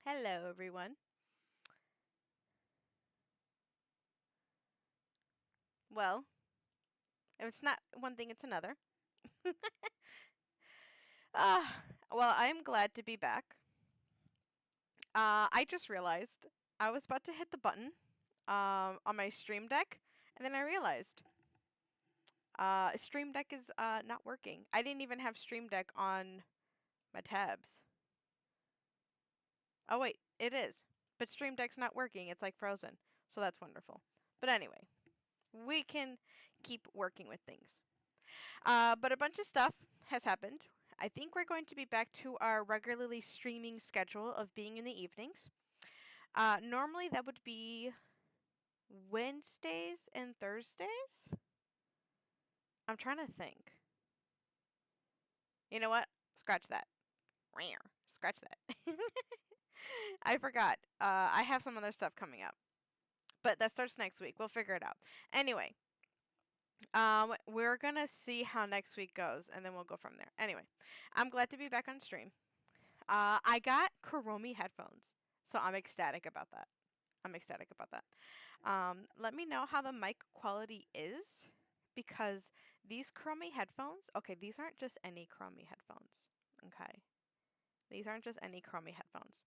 Hello, everyone. Well, if it's not one thing, it's another. Well, I'm glad to be back. I just realized I was about to hit the button on my Stream Deck, and then I realized Stream Deck is not working. I didn't even have Stream Deck on my tabs. Oh, wait, it is. But Stream Deck's not working. It's like frozen. So that's wonderful. But anyway, we can keep working with things. But a bunch of stuff has happened. I think we're going to be back to our regularly streaming schedule of being in the evenings. Normally, that would be Wednesdays and Thursdays. I'm trying to think. You know what? Scratch that. Rare. Scratch that. I forgot. I have some other stuff coming up. But that starts next week. We'll figure it out. Anyway, we're gonna see how next week goes, and then we'll go from there. Anyway, I'm glad to be back on stream. I got Kuromi headphones, so I'm ecstatic about that. I'm ecstatic about that. Let me know how the mic quality is because these Kuromi headphones, okay, these aren't just any Kuromi headphones. Okay. These aren't just any Kuromi headphones.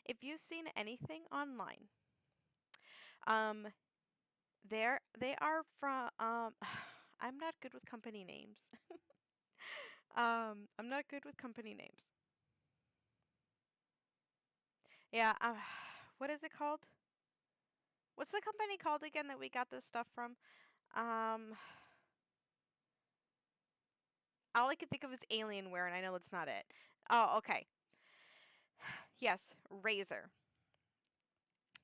If you've seen anything online, um, they are from I'm not good with company names. I'm not good with company names. Yeah, what is it called? What's the company called again that we got this stuff from? Um, all I can think of is Alienware, and I know that's not it. Oh, okay. Yes, Razer.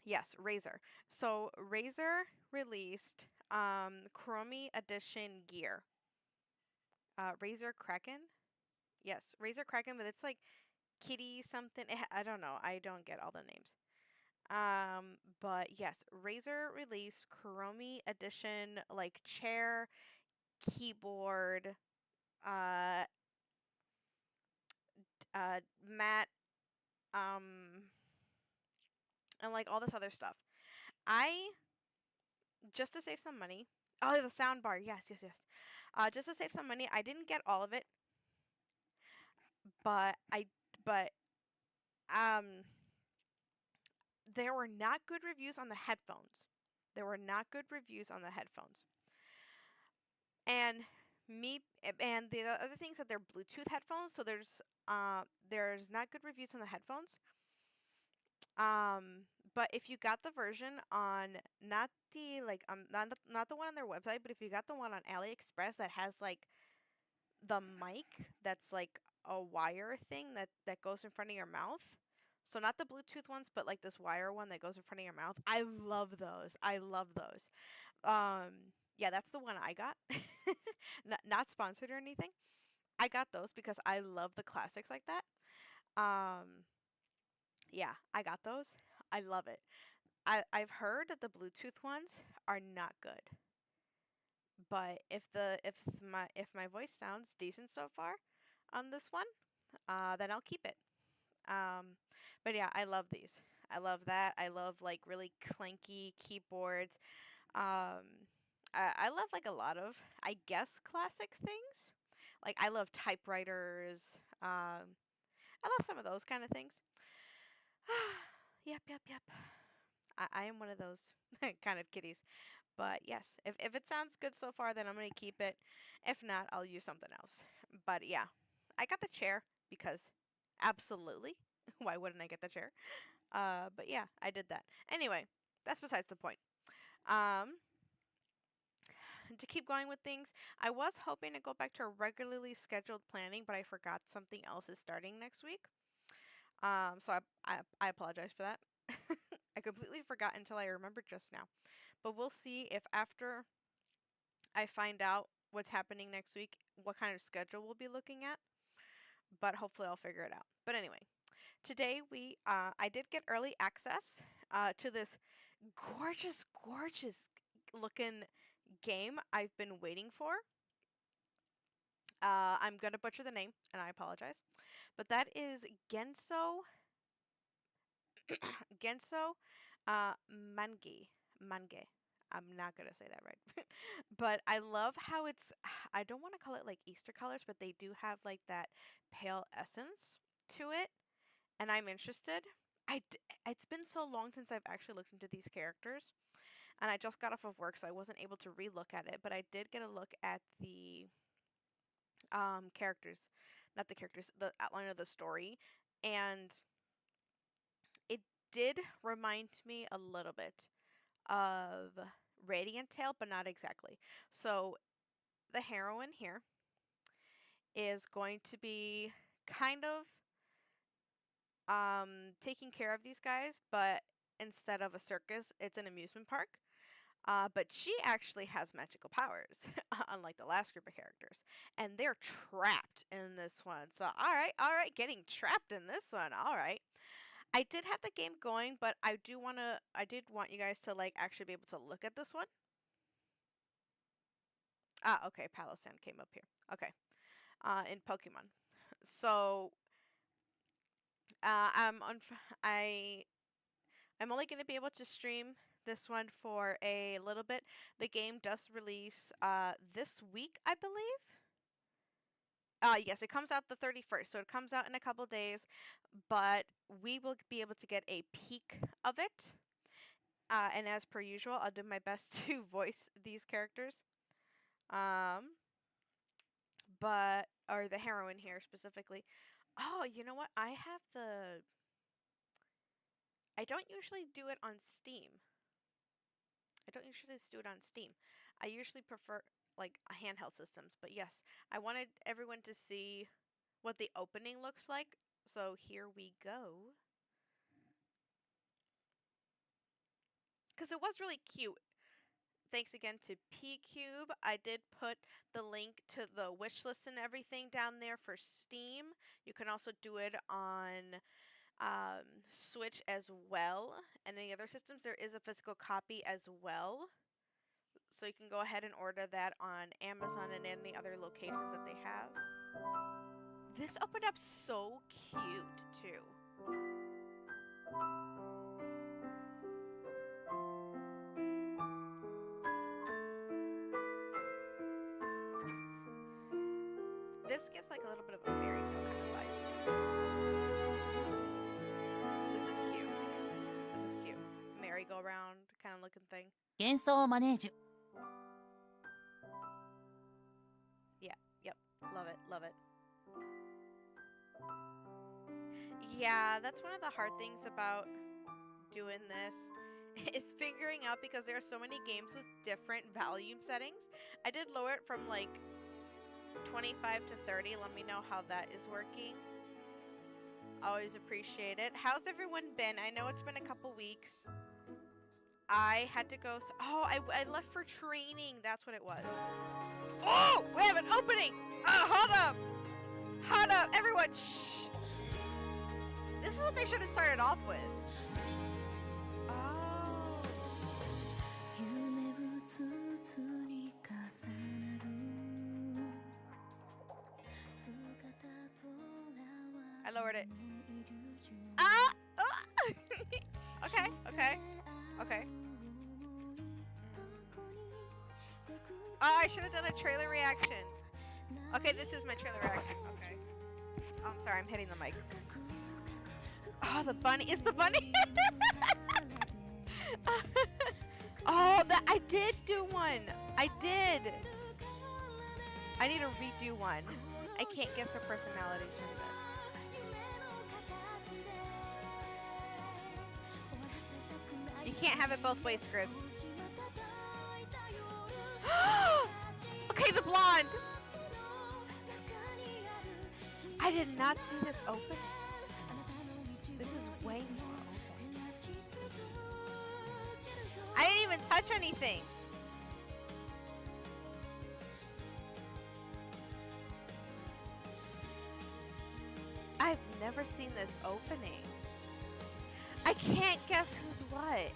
Yes, Razer. So Razer released Chromie Edition gear. Razer Kraken. Yes, Razer Kraken, but it's like Kitty something. I don't know. I don't get all the names. But yes, Razer released Chromie Edition like chair, keyboard, uh, mat, um, and like all this other stuff. I just to save some money. Oh, the sound bar. Yes, yes, yes. Just to save some money, I didn't get all of it, but but um, there were not good reviews on the headphones. There were not good reviews on the headphones, and and the other things that they're Bluetooth headphones. So there's not good reviews on the headphones. But if you got the version on not the one on their website, but if you got the one on AliExpress that has like the mic that's like a wire thing that goes in front of your mouth. So not the Bluetooth ones, but like this wire one that goes in front of your mouth. I love those. I love those. Yeah, that's the one I got. Not sponsored or anything. I got those because I love the classics like that. Um, yeah, I got those. I love it. I've heard that the Bluetooth ones are not good. But if my voice sounds decent so far on this one, then I'll keep it. Um, but yeah, I love these. I love that. I love like really clanky keyboards. Um, I love like a lot of, I guess, classic things. Like I love typewriters. I love some of those kind of things. Yep, yep, yep. I am one of those kind of kitties. But yes, if it sounds good so far, then I'm going to keep it. If not, I'll use something else. But yeah, I got the chair because absolutely. Why wouldn't I get the chair? But yeah, I did that. Anyway, that's besides the point. Um, to keep going with things, I was hoping to go back to regularly scheduled planning, but I forgot something else is starting next week. So I apologize for that. I completely forgot until I remembered just now. But we'll see if after I find out what's happening next week, what kind of schedule we'll be looking at. But hopefully I'll figure it out. But anyway, today I did get early access to this gorgeous, gorgeous looking game I've been waiting for. I'm gonna butcher the name, and I apologize. But that is Genso Genso Mange. Mange. I'm not gonna say that right. But I love how it's I don't want to call it like Easter colors, but they do have like that pale essence to it, and I'm interested. It's been so long since I've actually looked into these characters, and I just got off of work, so I wasn't able to relook at it, but I did get a look at the characters, not the characters, the outline of the story, and it did remind me a little bit of Radiant Tail, but not exactly. So the heroine here is going to be kind of taking care of these guys, but instead of a circus, it's an amusement park. But she actually has magical powers, unlike the last group of characters. And they're trapped in this one. So, all right, getting trapped in this one. All right. I did have the game going, but I did want you guys to like actually be able to look at this one. Ah, okay, Palosan came up here. Okay. In Pokemon. So, I I'm only going to be able to stream this one for a little bit. The game does release this week, I believe. Yes, it comes out the 31st, so it comes out in a couple days, but we will be able to get a peek of it. And as per usual, I'll do my best to voice these characters. Or the heroine here specifically. Oh, you know what? I don't usually do it on Steam. I don't usually just do it on Steam. I usually prefer like handheld systems, but yes, I wanted everyone to see what the opening looks like. So here we go. Because it was really cute. Thanks again to P-Cube. I did put the link to the wish list and everything down there for Steam. You can also do it on Switch as well. And any other systems, there is a physical copy as well. So you can go ahead and order that on Amazon and any other locations that they have. This opened up so cute, too. This gives like a little bit of a fairy tale kind of vibe, too. This is cute. This is cute. Merry-go-round kind of looking thing. Genso Manege. Yeah, yep. Love it, love it. Yeah, that's one of the hard things about doing this is figuring out, because there are so many games with different volume settings. I did lower it from like 25 to 30. Let me know how that is working. Always appreciate it. How's everyone been? I know it's been a couple weeks. I had to go. Oh, I left for training. That's what it was. Oh, we have an opening. Hold up. Hold up. Everyone, shh. This is what they should have started off with. Oh. I lowered it. Ah! Okay, okay, okay. Oh, I should have done a trailer reaction. Okay, this is my trailer reaction. Okay. Oh, I'm sorry, I'm hitting the mic. Oh, the bunny. Is the bunny? Oh, I did do one. I did. I need to redo one. I can't guess their personalities from this. You can't have it both ways, Scribs. Okay, the blonde. I did not see this open. This is way more open. I didn't even touch anything. I've never seen this opening. I can't guess who's what.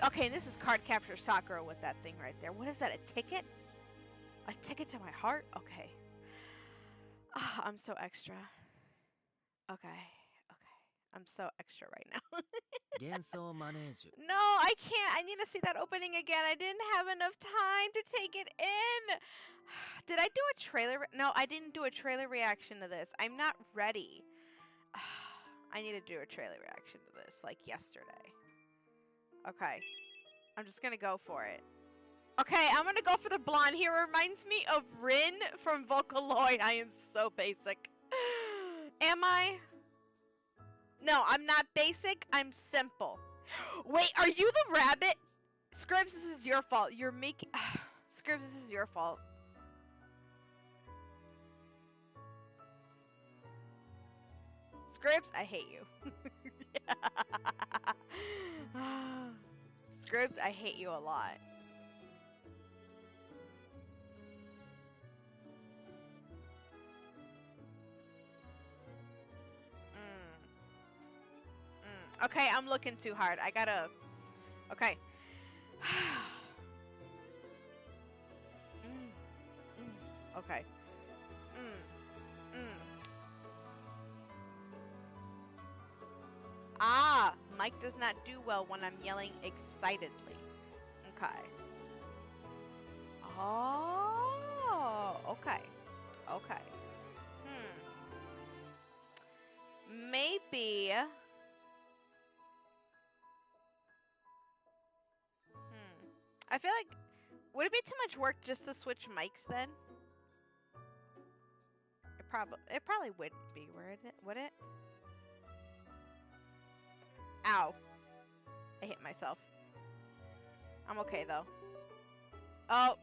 Okay, this is Card Capture Sakura with that thing right there. What is that, a ticket? A ticket to my heart? Okay. Oh, I'm so extra. Okay, okay. I'm so extra right now. Genso Manege. No, I can't. I need to see that opening again. I didn't have enough time to take it in. Did I do a trailer? No, I didn't do a trailer reaction to this. I'm not ready. I need to do a trailer reaction to this, like yesterday. Okay. I'm just going to go for it. Okay, I'm going to go for the blonde. He reminds me of Rin from Vocaloid. I am so basic. Am I? No, I'm not basic. I'm simple. Wait, are you the rabbit? Scribs, this is your fault. You're making... Scribs, this is your fault. Scribs, I hate you. Scribs, I hate you a lot. Okay, I'm looking too hard. I gotta... Okay. Okay. Ah, Mike does not do well when I'm yelling excitedly. Okay. Oh, okay. Okay. Maybe... I feel like... Would it be too much work just to switch mics then? It probably would be, would it? Ow. I hit myself. I'm okay though. Oh.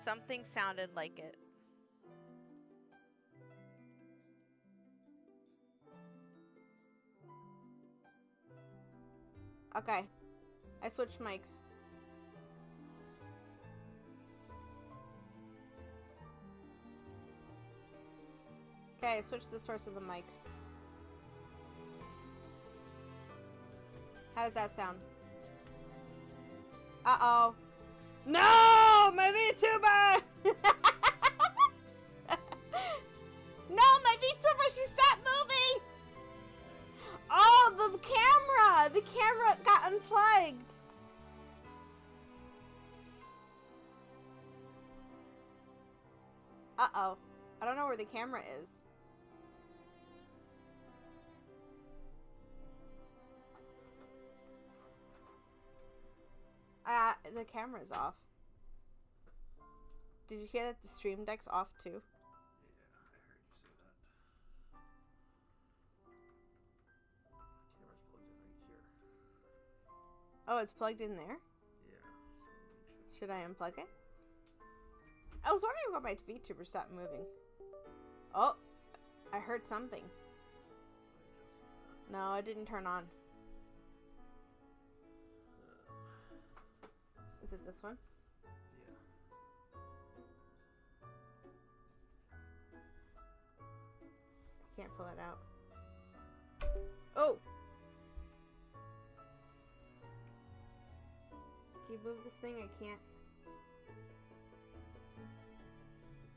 Something sounded like it. Okay. I switched mics. Okay, I switched the source of the mics. How does that sound? Uh-oh. No! My VTuber! No, my VTuber, she stopped moving! Oh, the camera! The camera got unplugged. Uh-oh. I don't know where the camera is. The camera's off. Did you hear that the stream deck's off too? Yeah, I heard you say that. Camera's plugged in right here. Oh, it's plugged in there? Yeah. Should I unplug it? I was wondering why my VTuber stopped moving. Oh, I heard something. No, it didn't turn on. Is it this one? Yeah. I can't pull it out. Oh! Can you move this thing? I can't.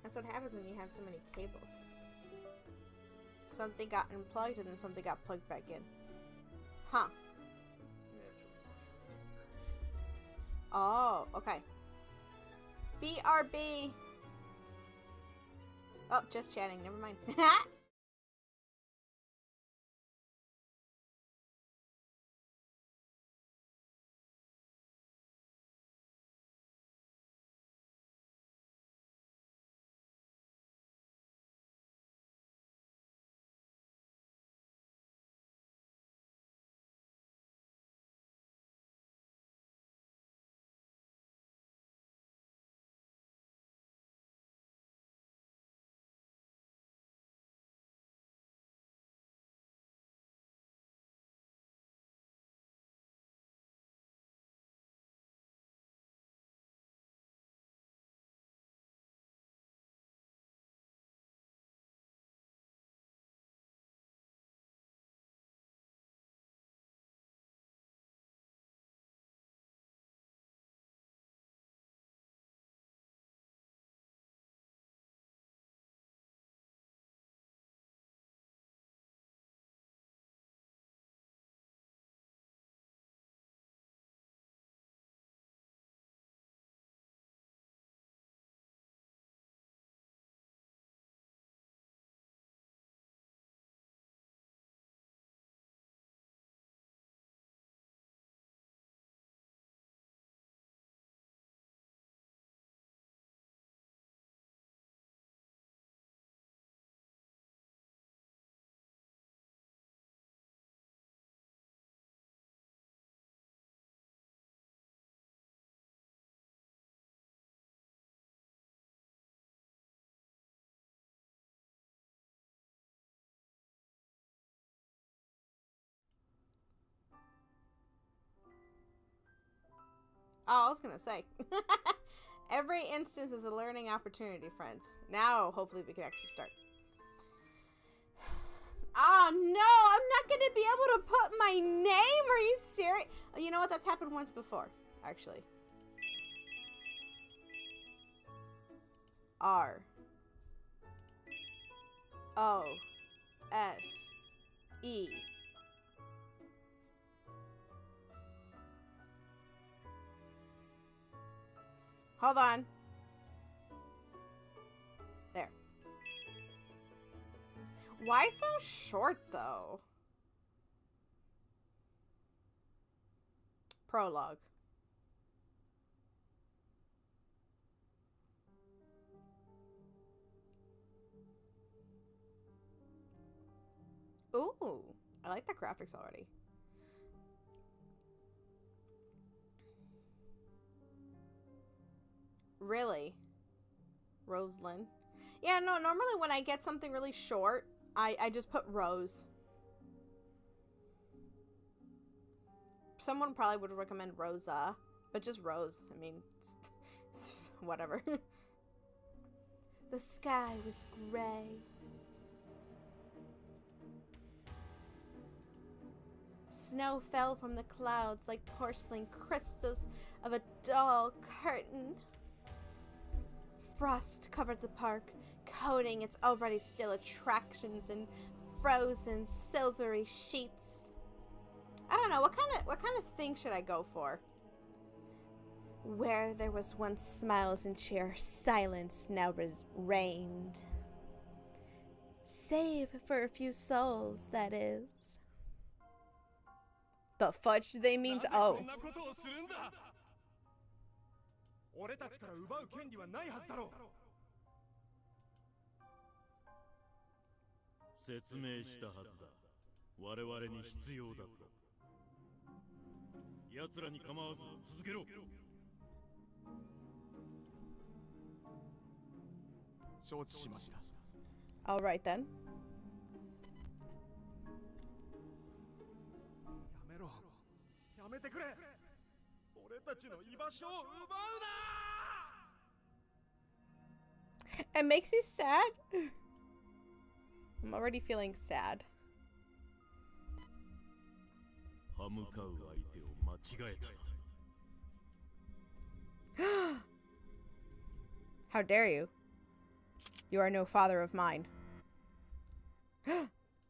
That's what happens when you have so many cables. Something got unplugged and then something got plugged back in. Huh. Oh, okay. BRB. Oh, just chatting. Never mind. Oh, I was gonna say. Every instance is a learning opportunity, friends. Now, hopefully, we can actually start. Oh, no! I'm not gonna be able to put my name! Are you serious? Oh, you know what? That's happened once before, actually. R. O. S. E. Hold on. There. Why so short, though? Prologue. Ooh, I like the graphics already. Really? Rosalind. Yeah, no, normally when I get something really short, I just put Rose. Someone probably would recommend Rosa, but just Rose. I mean, it's whatever. The sky was gray. Snow fell from the clouds like porcelain crystals of a dull curtain. Frost covered the park, coating its already still attractions in frozen silvery sheets. I don't know, what kind of thing should I go for? Where there was once smiles and cheer, silence now reigned. Save for a few souls, that is. The fudge they means oh. 俺たちから奪う権利はないはずだろう。説明したはずだ。我々に必要だと。奴らに構わず続けろ。承知しました。All right then. やめろ。やめてくれ。俺たちの居場所を奪うな。It makes you sad. I'm already feeling sad. 歯向かう相手を間違えた。How dare you? You are no father of mine.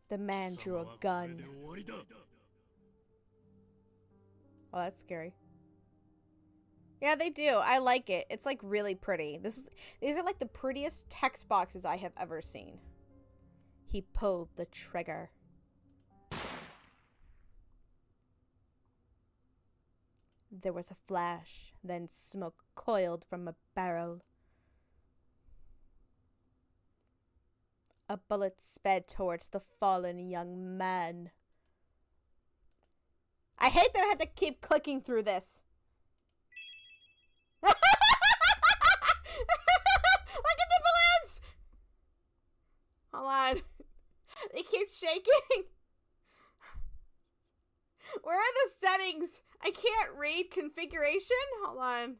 The man drew a gun. Oh, that's scary. Yeah, they do. I like it. It's like really pretty. These are like the prettiest text boxes I have ever seen. He pulled the trigger. There was a flash, then smoke coiled from a barrel. A bullet sped towards the fallen young man. I hate that I had to keep clicking through this. Look at the balloons! Hold on. They keep shaking. Where are the settings? I can't read configuration. Hold on.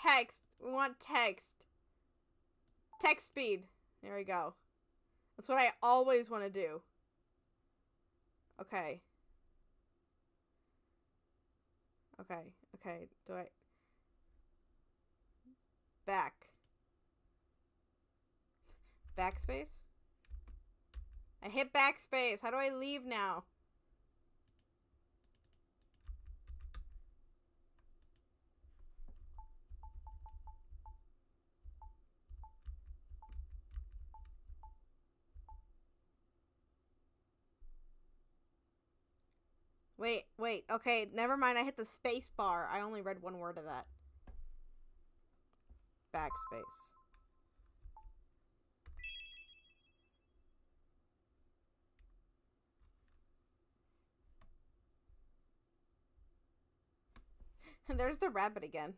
Text. We want text. Text speed. There we go. That's what I always want to do. Okay. Okay. Do I... Back. Backspace? I hit backspace. How do I leave now? Wait. Okay, never mind. I hit the space bar. I only read one word of that. Backspace. And there's the rabbit again.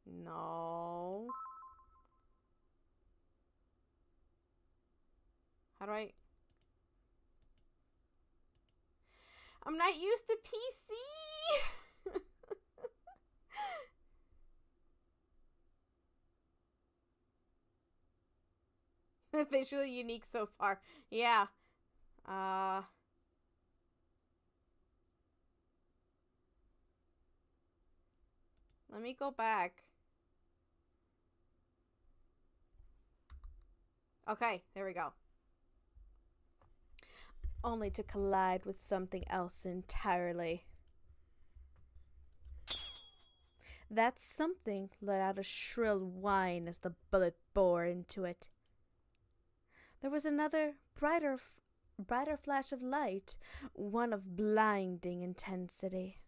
No. How do I... I'm not used to PC. Visually unique so far. Yeah. Let me go back. Okay, there we go. Only to collide with something else entirely. That something let out a shrill whine as the bullet bore into it. There was another brighter flash of light, one of blinding intensity.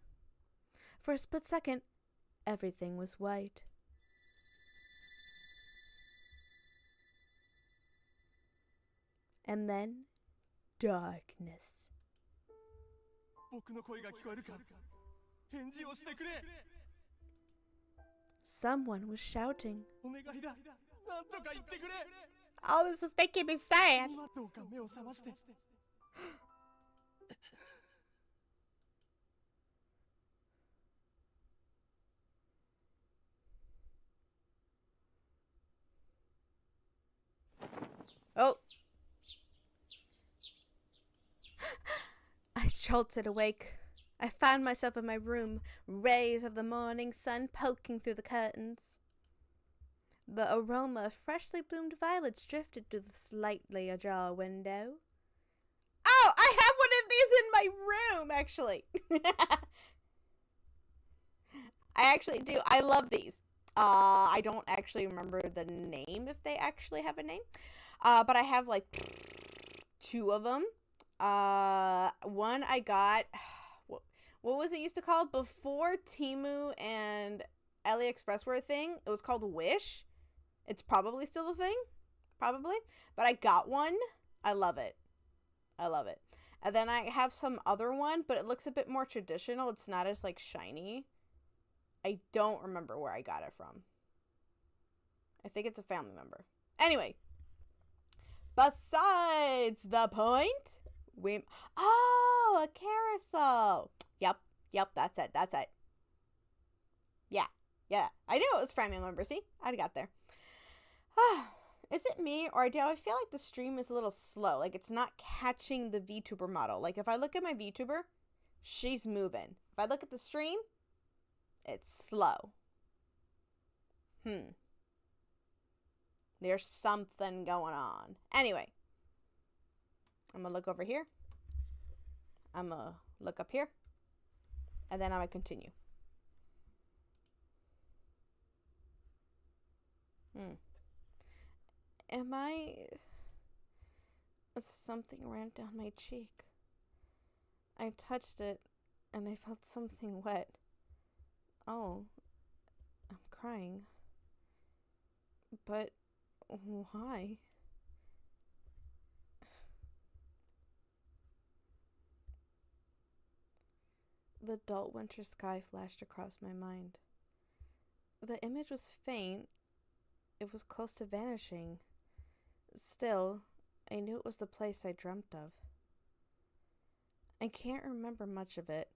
For a split second, everything was white. And then, darkness. Someone was shouting. Oh, this is making me sad. Oh. I jolted awake. I found myself in my room, rays of the morning sun poking through the curtains. The aroma of freshly bloomed violets drifted through the slightly ajar window. Oh, I have one of these in my room, actually. I actually do. I love these. I don't actually remember the name, if they actually have a name. But I have like 2 of them. One I got, what was it used to called? Before Temu and AliExpress were a thing, it was called Wish. It's probably still a thing. Probably. But I got one. I love it. I love it. And then I have some other one, but it looks a bit more traditional. It's not as like shiny. I don't remember where I got it from. I think it's a family member. Anyway. Besides the point. Oh, a carousel. Yep, that's it. Yeah. I knew it was family member. See? I got there. Is it me, or do I feel like the stream is a little slow? Like it's not catching the VTuber model. Like if I look at my VTuber, she's moving. If I look at the stream, it's slow. There's something going on. Anyway. I'm going to look over here. I'm going to look up here. And then I'm going to continue. Something ran down my cheek. I touched it and I felt something wet. Oh, I'm crying. But why? The dull winter sky flashed across my mind. The image was faint. It was close to vanishing. Still, I knew it was the place I dreamt of. I can't remember much of it.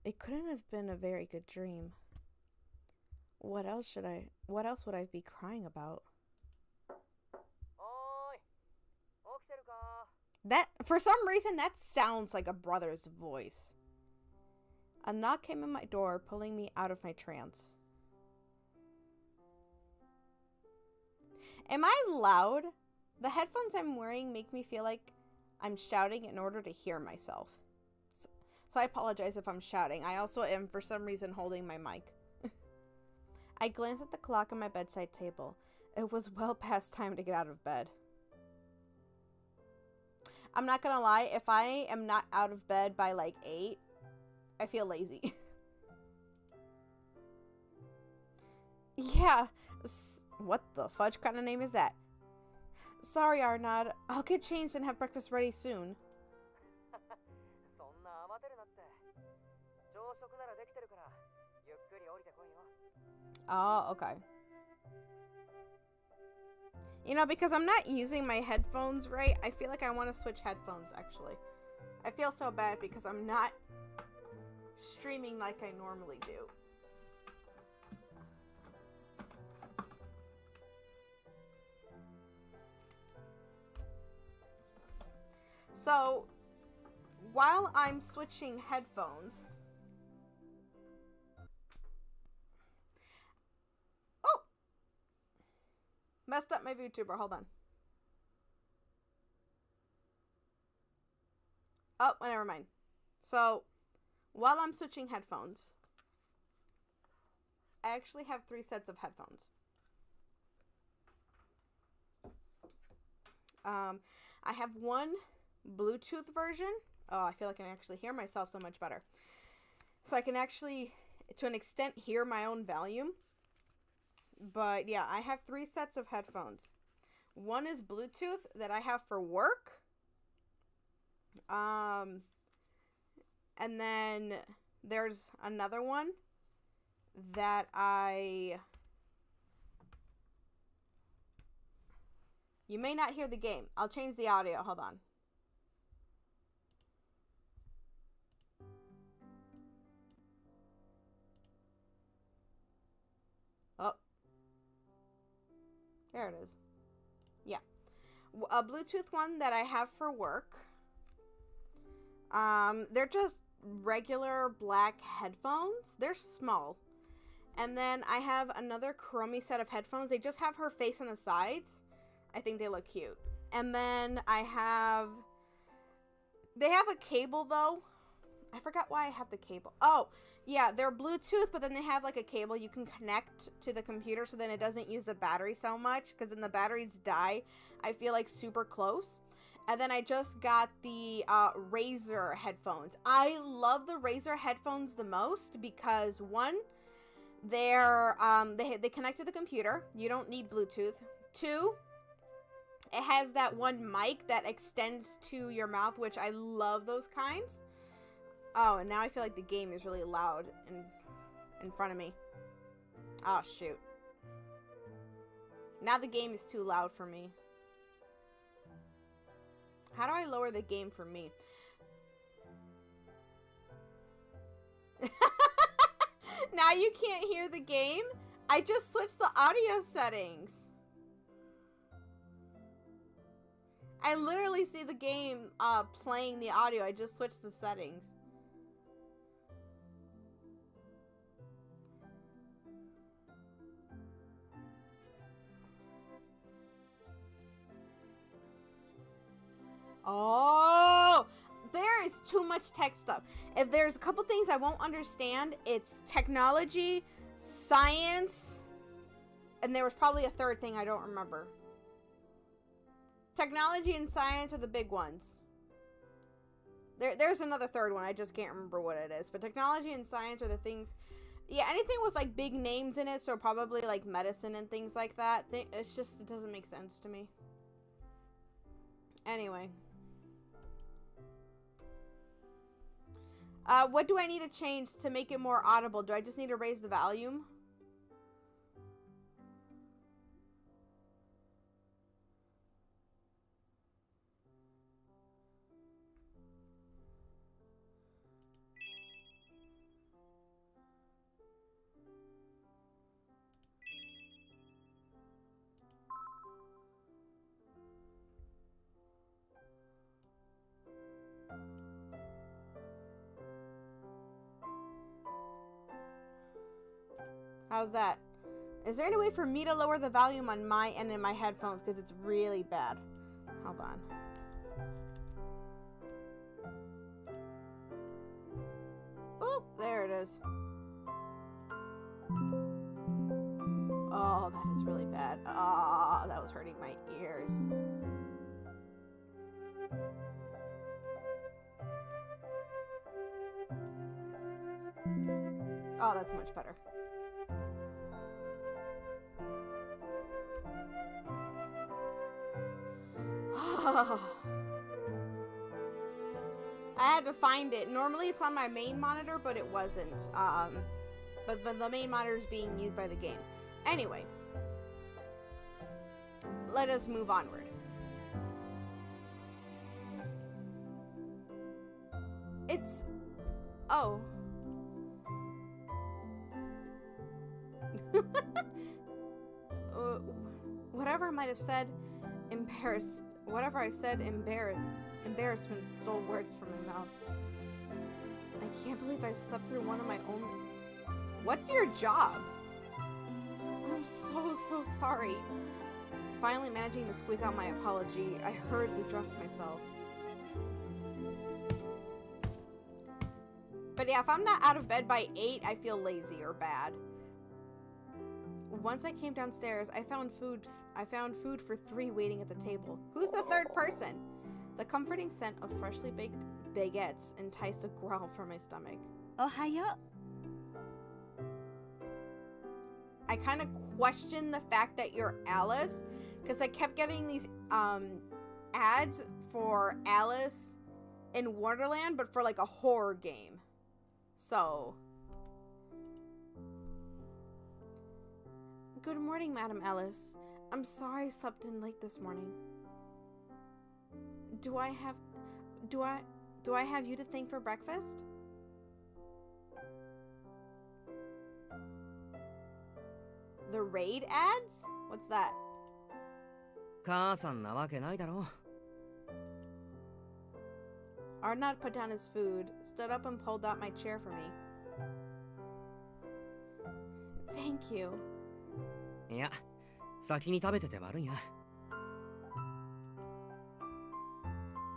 It couldn't have been a very good dream. What else would I be crying about? That, for some reason, that sounds like a brother's voice. A knock came at my door, pulling me out of my trance. Am I loud? The headphones I'm wearing make me feel like I'm shouting in order to hear myself. So I apologize if I'm shouting. I also am, for some reason, holding my mic. I glanced at the clock on my bedside table. It was well past time to get out of bed. I'm not gonna lie, if I am not out of bed by like 8, I feel lazy. Yeah, what the fudge kind of name is that? Sorry, Arnaud. I'll get changed and have breakfast ready soon. Oh, okay. You know, because I'm not using my headphones right, I feel like I want to switch headphones, actually. I feel so bad because I'm not streaming like I normally do. So, while I'm switching headphones... Oh! Messed up my VTuber. Hold on. Oh, never mind. So, while I'm switching headphones, I actually have 3 sets of headphones. I have one Bluetooth version. Oh, I feel like I can actually hear myself so much better. So I can actually, to an extent, hear my own volume. But yeah, I have 3 sets of headphones. One is Bluetooth that I have for work. And then there's another one that you may not hear the game. I'll change the audio. Hold on. Oh. There it is. Yeah. A Bluetooth one that I have for work. They're just regular black headphones. They're small. And then I have another chromey set of headphones. They just have her face on the sides. I think they look cute. And then they have a cable though. I forgot why I have the cable. Oh, yeah, they're Bluetooth, but then they have like a cable you can connect to the computer so then it doesn't use the battery so much, because then the batteries die, I feel like, super close. And then I just got the Razer headphones. I love the Razer headphones the most because, one, they're they connect to the computer. You don't need Bluetooth. 2, it has that one mic that extends to your mouth, which I love those kinds. Oh, and now I feel like the game is really loud in front of me. Oh, shoot. Now the game is too loud for me. How do I lower the game for me? Now you can't hear the game? I just switched the audio settings. I literally see the game playing the audio. I just switched the settings. Oh, there is too much tech stuff. If there's a couple things I won't understand, it's technology, science, and there was probably a third thing I don't remember. Technology and science are the big ones. There's another third one. I just can't remember what it is. But technology and science are the things. Yeah, anything with like big names in it, so probably like medicine and things like that. It's just, it doesn't make sense to me. Anyway. What do I need to change to make it more audible? Do I just need to raise the volume? How's that? Is there any way for me to lower the volume on my end in my headphones? Because it's really bad. Hold on. Oh, there it is. Oh, that is really bad. Oh, that was hurting my ears. Oh, that's much better. I had to find it. Normally it's on my main monitor, but it wasn't. But the main monitor is being used by the game. Anyway, let us move onward. whatever I might have said, whatever I said, embarrassment stole words from my mouth. I can't believe I slept through one of my own. What's your job? I'm so sorry. Finally managing to squeeze out my apology, I hurriedly dressed myself. But yeah, if I'm not out of bed by 8, I feel lazy or bad. Once I came downstairs, I found food for 3 waiting at the table. Who's the third person? The comforting scent of freshly baked baguettes enticed a growl from my stomach. Ohayo. I kind of questioned the fact that you're Alice, because I kept getting these ads for Alice in Wonderland, but for like a horror game. So, good morning, Madam Alice. I'm sorry I slept in late this morning. Do I have you to thank for breakfast? The raid ads? What's that? 母さんなわけないだろ。 Arnott put down his food, stood up and pulled out my chair for me. Thank you. いや、先に食べてて悪いな。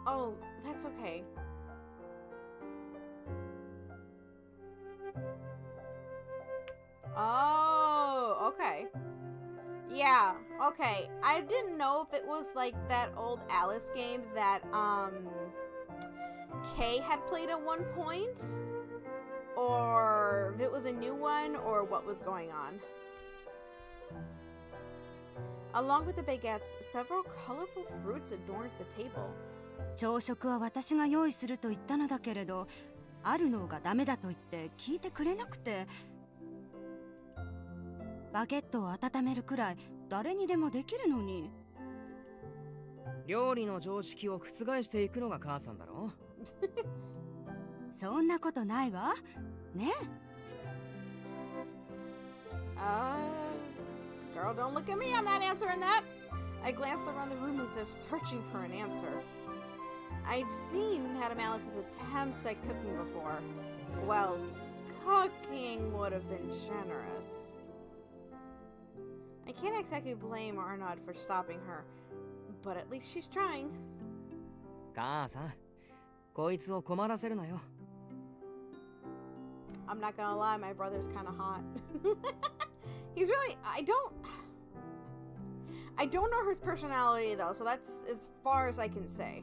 Oh, that's okay. Oh, okay. Yeah, okay. I didn't know if it was like that old Alice game that, Kay had played at one point, or if it was a new one, or what was going on. Along with the baguettes, several colorful fruits adorned the table. 朝食は私が用意すると言ったのだけれど、あるのがダメだと言って聞いてくれなくて。バゲットを温めるくらい誰にでもできるのに。料理の常識を覆していくのが母さんだろ。そんなことないわ。ね。Girl, don't look at me. I'm not answering that. I glanced around the room as if searching for an answer. I'd seen Madame Alice's attempts at cooking before. Well, cooking would have been generous. I can't exactly blame Arnaud for stopping her, but at least she's trying. 母さん、こいつを困らせるなよ。I'm not gonna lie, my brother's kind of hot. He's really, I don't know his personality though, so that's as far as I can say.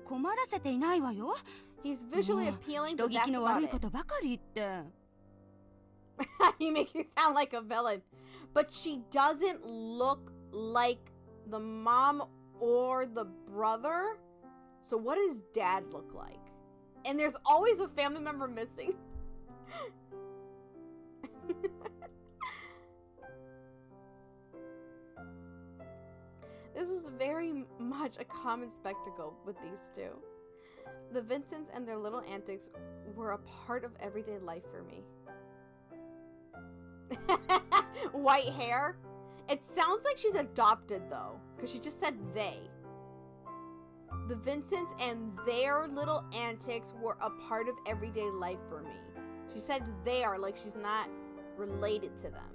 困らせていないわよ。 He's visually appealing, 人 but 聞 that's きの about 悪い it. ことばかり言って。You make you sound like a villain. But she doesn't look like the mom or the brother. So what does dad look like? And there's always a family member missing. This was very much a common spectacle with these two. The Vincents and their little antics were a part of everyday life for me. White hair? It sounds like she's adopted though, because she just said they. The Vincents and their little antics were a part of everyday life for me. She said they are like she's not related to them.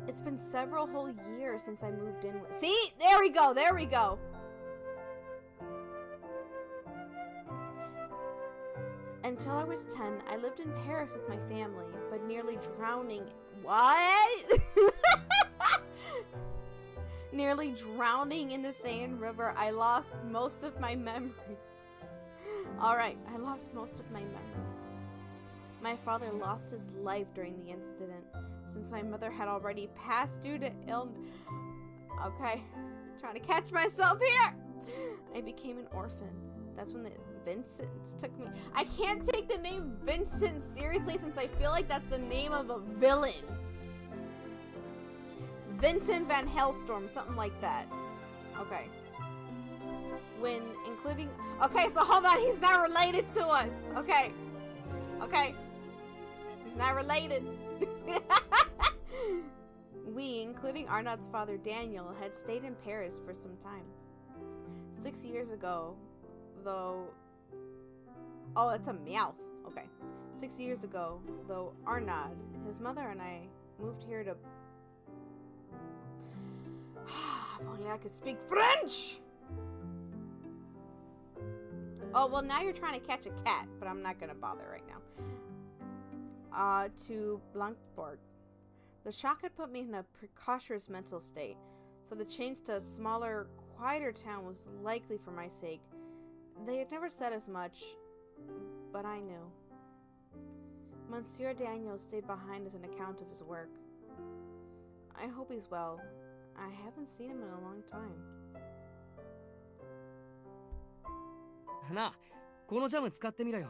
It's been several whole years since I moved in with— See? There we go, there we go. Until I was 10, I lived in Paris with my family, but nearly drowning— What? Nearly drowning in the Seine River, I lost most of my memory. Alright, I lost most of my memories. My father lost his life during the incident, since my mother had already passed due to illness. Okay, trying to catch myself here. I became an orphan. That's when the Vincents took me. I can't take the name Vincent seriously since I feel like that's the name of a villain. Vincent Van Hellstorm, something like that. Okay. When including— Okay, so hold on, he's not related to us. Okay. Okay. Not related. We, including Arnaud's father Daniel, had stayed in Paris for some time. 6 years ago, though... Oh, it's a Meow-t. Okay. 6 years ago, though, Arnaud, his mother, and I moved here to... If only I could speak French! Oh, well, now you're trying to catch a cat, but I'm not going to bother right now. To Blancbourg. The shock had put me in a precautious mental state, so the change to a smaller, quieter town was likely for my sake. They had never said as much, but I knew. Monsieur Daniel stayed behind as an account of his work. I hope he's well. I haven't seen him in a long time. なあ、このジャム使ってみろよ。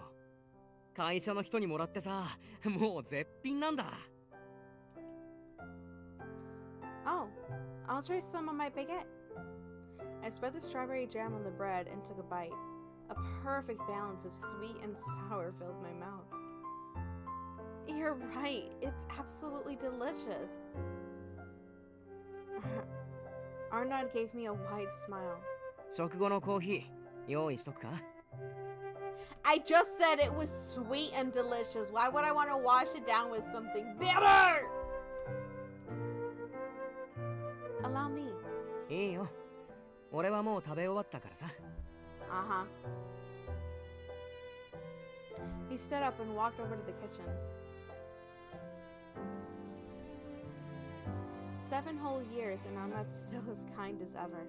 会社の人にもらってさ、もう絶品なんだ。Oh, I'll try some of my baguette. I spread the strawberry jam on the bread and took a bite. A perfect balance of sweet and sour filled my mouth. You're right, it's absolutely delicious. Arnaud gave me a wide smile. 食後のコーヒー、用意しとくか？ I just said it was sweet and delicious. Why would I want to wash it down with something bitter? Allow me. いいよ。俺はもう食べ終わったからさ。Uh-huh. He stood up and walked over to the kitchen. 7 whole years and I'm not still as kind as ever.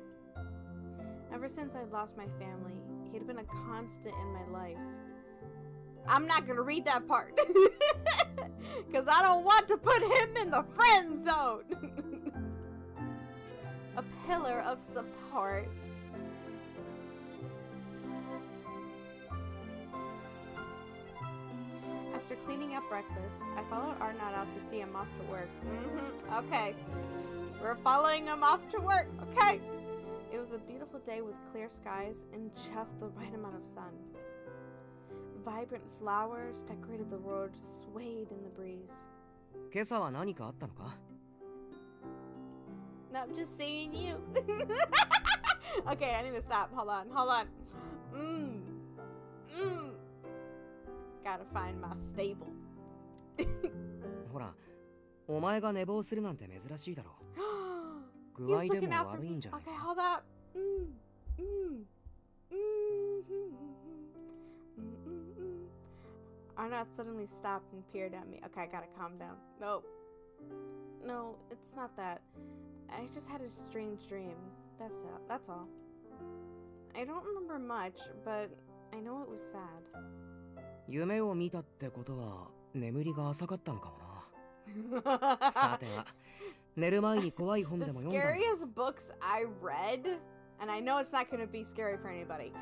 Ever since I'd lost my family, he'd been a constant in my life. I'm not gonna read that part. Because I don't want to put him in the friend zone. A pillar of support. After cleaning up breakfast, I followed Arnaud out to see him off to work. Okay. We're following him off to work. Okay. It was a beautiful day with clear skies and just the right amount of sun. Vibrant flowers decorated the road, swayed in the breeze. 今朝は何かあったのか？ No, I'm just seeing you. Okay, I need to stop. Hold on. Gotta find my stable. ほら、お前が寝坊するなんて珍しいだろう。具合 He's で looking も out for 悪いん me. じゃない Okay, hold up. Arnaud suddenly stopped and peered at me. Okay, I gotta calm down. No, it's not that. I just had a strange dream. That's all. I don't remember much, but I know it was sad. 夢を見たってことは眠りが浅かったのかもな。さては、寝る前に怖い本でも読んだ。 The scariest books I read, and I know it's not going to be scary for anybody.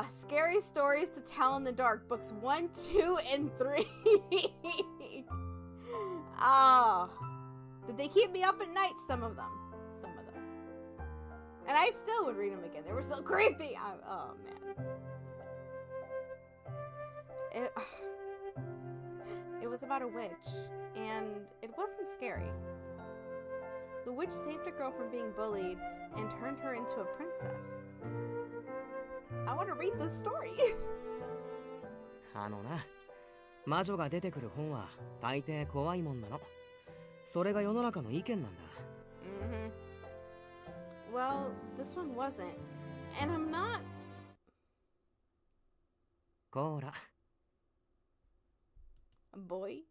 Scary Stories to Tell in the Dark, books 1, 2, and 3. Oh, did they keep me up at night? Some of them. And I still would read them again. They were so creepy. Oh, man. It was about a witch, and it wasn't scary. The witch saved a girl from being bullied and turned her into a princess. I want to read this story. あのな、魔女が出てくる本は大抵怖いもんなの。それが世の中の意見なんだ。Well, this one wasn't. And I'm not... こら。A boy?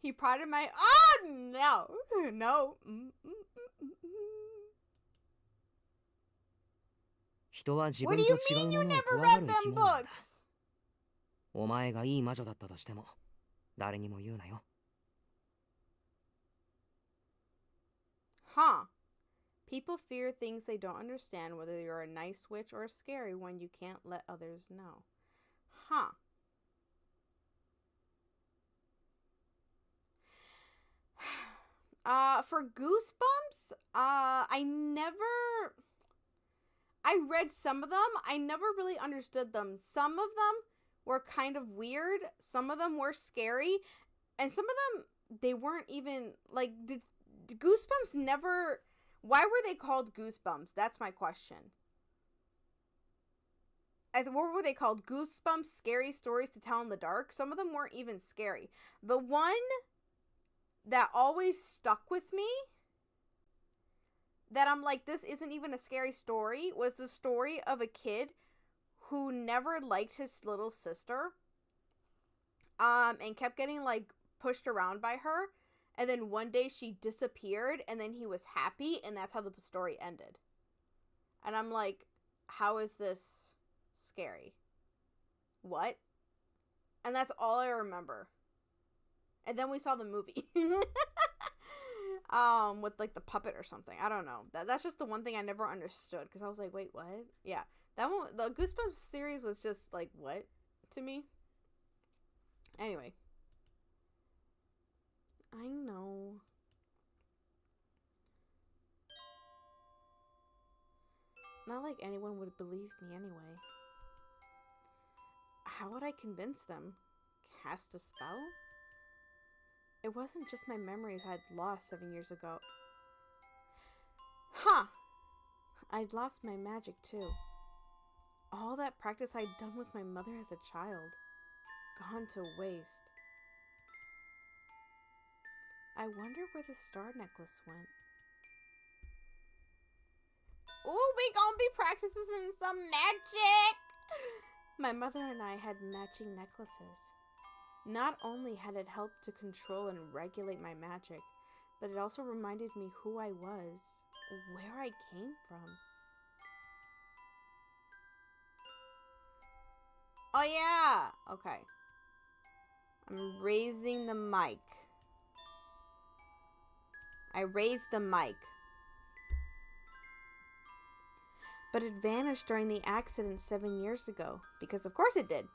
He prodded my... Oh, no! No. 人は自 What 分 do と you 違う mean も you のを never 怖が read る生 them き物なんだ。 books? お前がいい魔女だったとしても、誰にも言うなよ。Huh. People fear things they don't understand, whether you're a nice witch or a scary one you can't let others know. Huh. For Goosebumps, I read some of them. I never really understood them. Some of them were kind of weird. Some of them were scary. And some of them, they weren't even, like, did Goosebumps never, why were they called Goosebumps? That's my question. What were they called? Goosebumps, scary stories to tell in the dark? Some of them weren't even scary. The one that always stuck with me, that I'm like, this isn't even a scary story, was the story of a kid who never liked his little sister, and kept getting, like, pushed around by her, and then one day she disappeared, and then he was happy, and that's how the story ended. And I'm like, how is this scary? What? And that's all I remember. And then we saw the movie. With, like, the puppet or something. I don't know. That's just the one thing I never understood, because I was like, wait, what? Yeah. That one, the Goosebumps series was just like, what? To me. Anyway. I know. Not like anyone would believe me anyway. How would I convince them? Cast a spell? It wasn't just my memories I'd lost 7 years ago. Huh! I'd lost my magic too. All that practice I'd done with my mother as a child. Gone to waste. I wonder where the star necklace went. Ooh, we gonna be practicing some magic! My mother and I had matching necklaces. Not only had it helped to control and regulate my magic, but it also reminded me who I was, where I came from. Oh yeah! Okay. I'm raising the mic. I raised the mic. But it vanished during the accident 7 years ago, because of course it did.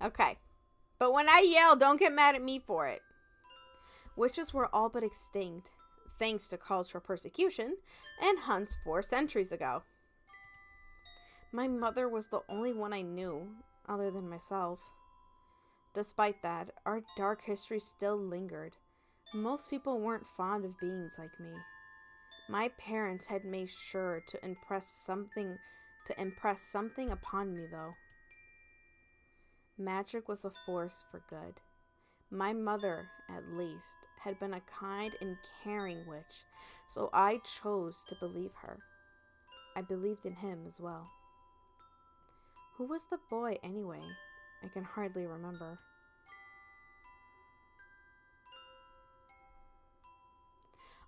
Okay. But when I yell, don't get mad at me for it. Witches were all but extinct, thanks to cultural persecution and hunts 4 centuries ago. My mother was the only one I knew, other than myself. Despite that, our dark history still lingered. Most people weren't fond of beings like me. My parents had made sure to impress something upon me, though. Magic was a force for good. My mother, at least, had been a kind and caring witch, so I chose to believe her. I believed in him as well. Who was the boy, anyway? I can hardly remember.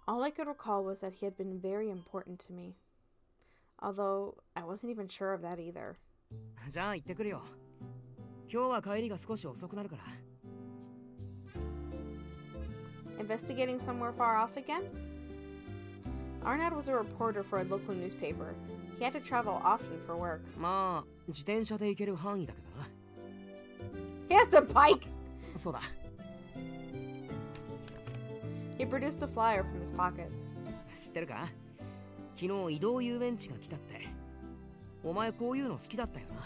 All I could recall was that he had been very important to me. Although, I wasn't even sure of that either. じゃあ行ってくるよ。今日は帰りが少し遅くなるから。Investigating somewhere far off again? Arnad was a reporter for a local newspaper. He had to travel often for work. まあ、自転車で行ける範囲だけどな。He has the bike! そうだ。He produced a flyer from his pocket. 知ってるか？昨日移動遊園地が来たって。お前こういうの好きだったよな。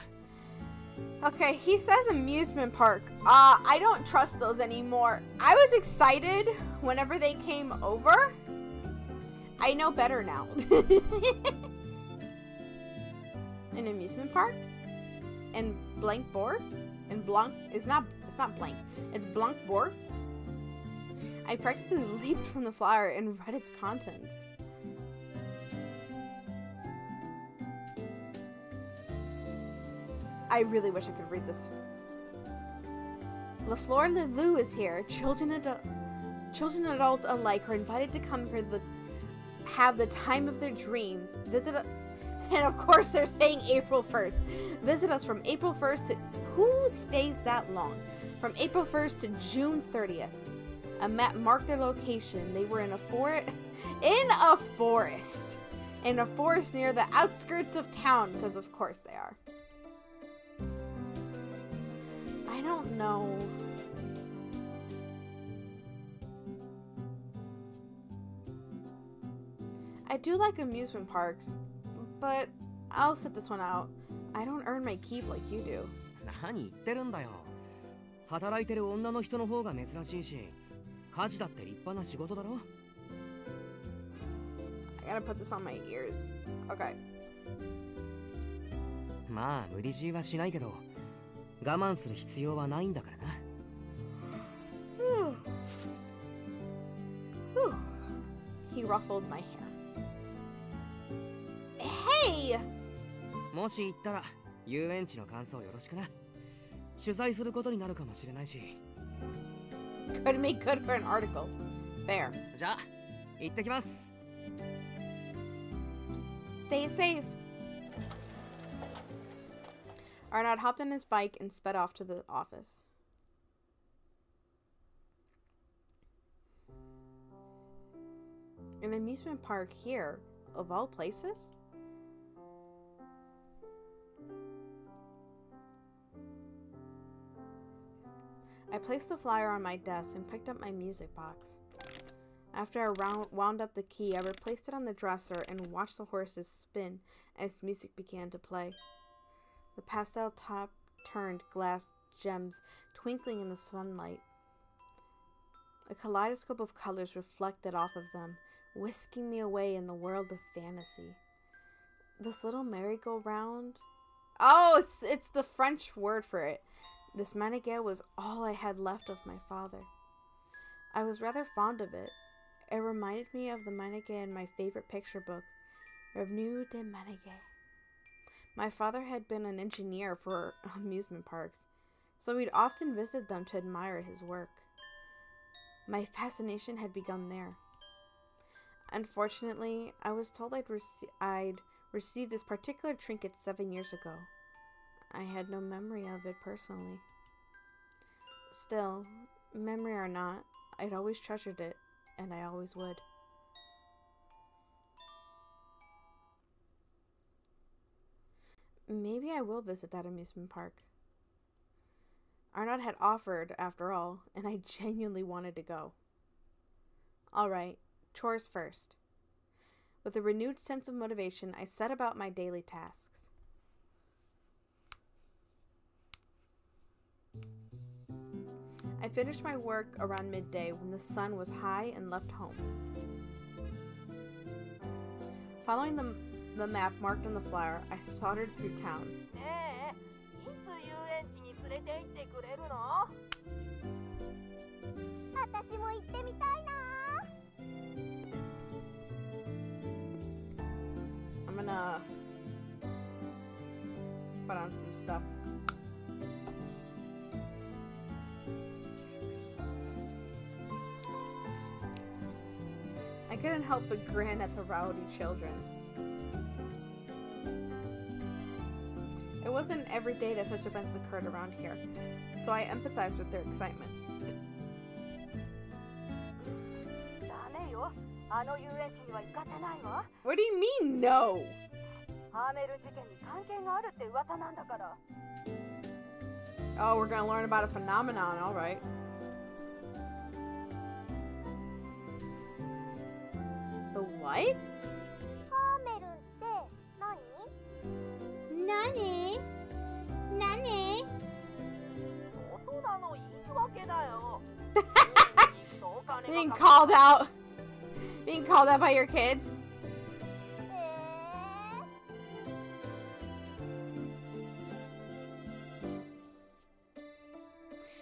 Okay, he says amusement park. I don't trust those anymore. I was excited whenever they came over. I know better now. An amusement park? And blank board? And blanc, it's not blank. It's blanc board. I practically leaped from the flyer and read its contents. I really wish I could read this. LaFleur Lelou is here. Children and adults alike are invited to come here to have the time of their dreams. And of course they're saying April 1st. Visit us from April 1st to... Who stays that long? From April 1st to June 30th. A map marked their location. They were in a forest. In a forest near the outskirts of town. Because of course they are. I don't know. I do like amusement parks, but I'll sit this one out. I don't earn my keep like you do. 何言ってるんだよ。働いてる女の人の方が珍しいし、家事だって立派な仕事だろ。I gotta put this on my ears. Okay. まあ無理強いはしないけど、我慢する必要はないんだからな。He ruffled my hair. Hey! もし行ったら遊園地の感想よろしくな。取材することになるかもしれないし。Could make good for an article. There. じゃあ行ってきます。Stay safe. Arnaud hopped on his bike and sped off to the office. An amusement park here, of all places? I placed the flyer on my desk and picked up my music box. After I wound up the key, I replaced it on the dresser and watched the horses spin as music began to play. The pastel top turned glass gems twinkling in the sunlight. A kaleidoscope of colors reflected off of them, whisking me away in the world of fantasy. This little merry-go-round... Oh, it's the French word for it. This manege was all I had left of my father. I was rather fond of it. It reminded me of the manege in my favorite picture book, Revenu de Manege. My father had been an engineer for amusement parks, so we'd often visit them to admire his work. My fascination had begun there. Unfortunately, I was told I'd received this particular trinket 7 years ago. I had no memory of it personally. Still, memory or not, I'd always treasured it, and I always would. Maybe I will visit that amusement park. Arnaud had offered, after all, and I genuinely wanted to go. All right, chores first. With a renewed sense of motivation, I set about my daily tasks. I finished my work around midday when the sun was high and left home. Following the map marked on the flyer, I sauntered through town. I'm gonna put on some stuff. I couldn't help but grin at the rowdy children. It wasn't every day that such events occurred around here, so I empathized with their excitement. What do you mean, no? Oh, we're gonna learn about a phenomenon, alright. The what? Nani? Nani? Being called out. Being called out by your kids.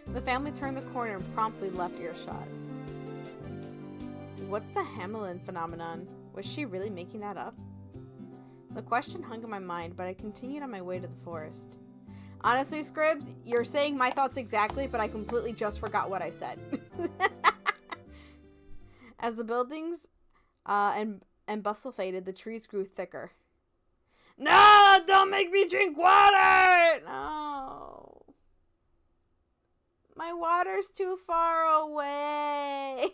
The family turned the corner and promptly left earshot. What's the Hamelin phenomenon? Was she really making that up? The question hung in my mind, but I continued on my way to the forest. Honestly, Scribs, you're saying my thoughts exactly, but I completely just forgot what I said. As the buildings and bustle faded, the trees grew thicker. No! Don't make me drink water! No. My water's too far away.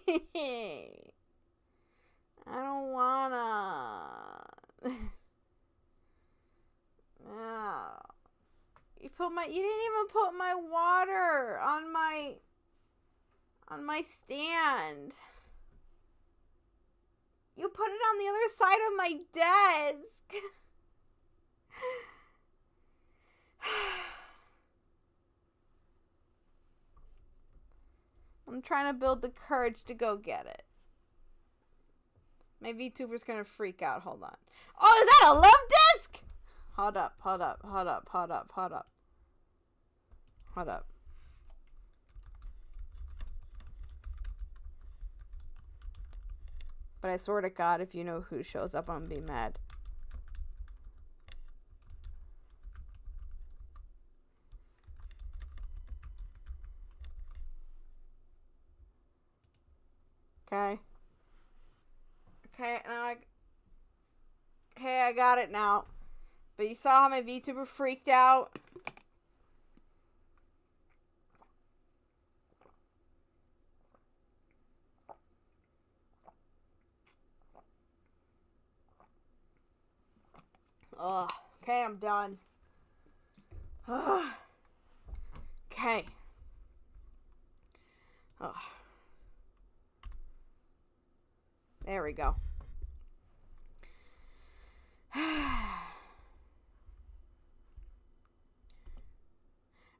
I don't wanna. You didn't even put my water on my stand. You put it on the other side of my desk. trying to build the courage to go get it. My VTuber's gonna freak out. Hold on. Oh, is that a love disc? Hold up. But I swear to God, if you know who shows up, I'm gonna be mad. Okay. Okay, now I got it now. But you saw how my VTuber freaked out? Ugh. Okay, I'm done. Ugh. Okay. Ugh. There we go.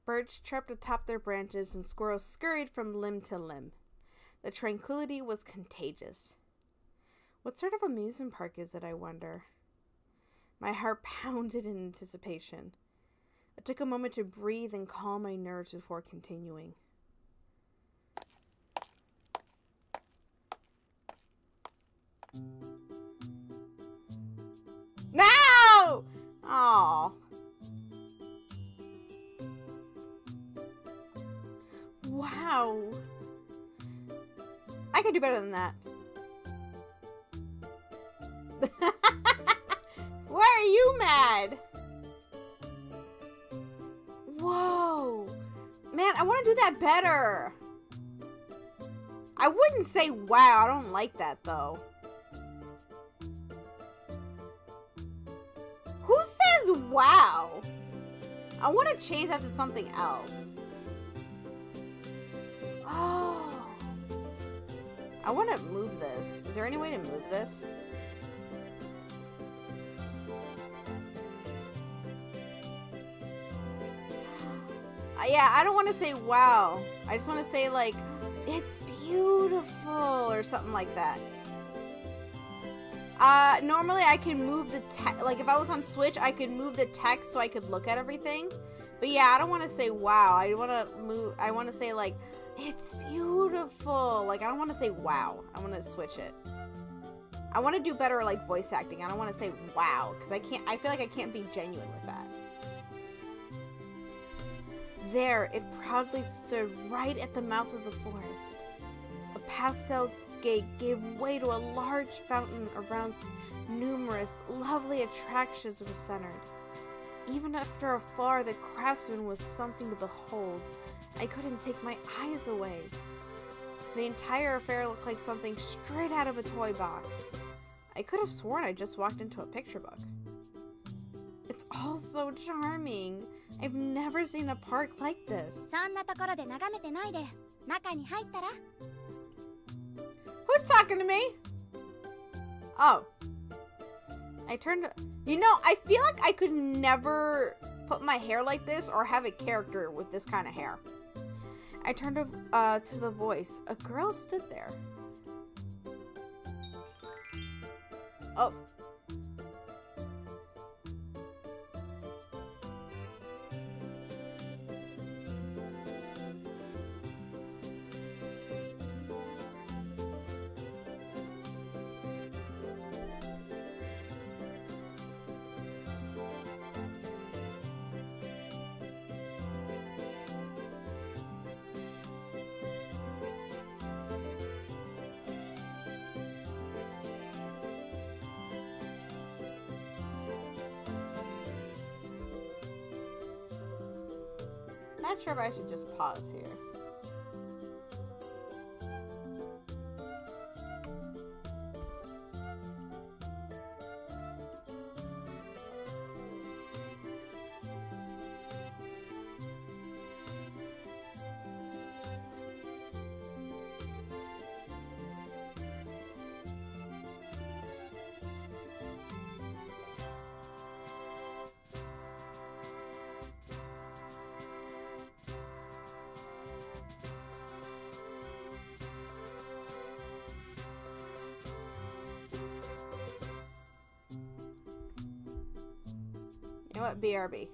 Birds chirped atop their branches and squirrels scurried from limb to limb. The tranquility was contagious. What sort of amusement park is it, I wonder? My heart pounded in anticipation. I took a moment to breathe and calm my nerves before continuing. No! Aw. Wow. I could do better than that. Why are you mad? Whoa. Man, I want to do that better. I wouldn't say wow. I don't like that, though. Who says wow? I want to change that to something else. Oh. I want to move this. Is there any way to move this? Yeah, I don't want to say wow. I just want to say, like, it's beautiful or something like that. Normally I can move the text. Like, if I was on Switch, I could move the text so I could look at everything. But yeah, I don't want to say wow. I want to move. I want to say, like, it's beautiful. Like, I don't want to say wow. I want to switch it. I want to do better, like, voice acting. I don't want to say wow, because I feel like I can't be genuine with that. There, it proudly stood right at the mouth of the forest. A pastel gate gave way to a large fountain around numerous lovely attractions were centered. Even after afar, the craftsman was something to behold. I couldn't take my eyes away. The entire affair looked like something straight out of a toy box. I could have sworn I just walked into a picture book. It's all so charming. I've never seen a park like this. Who's talking to me? Oh. I turned... You know, I feel like I could never put my hair like this or have a character with this kind of hair. I turned to the voice. A girl stood there. Oh. Not sure if I should just pause here. know what? BRB.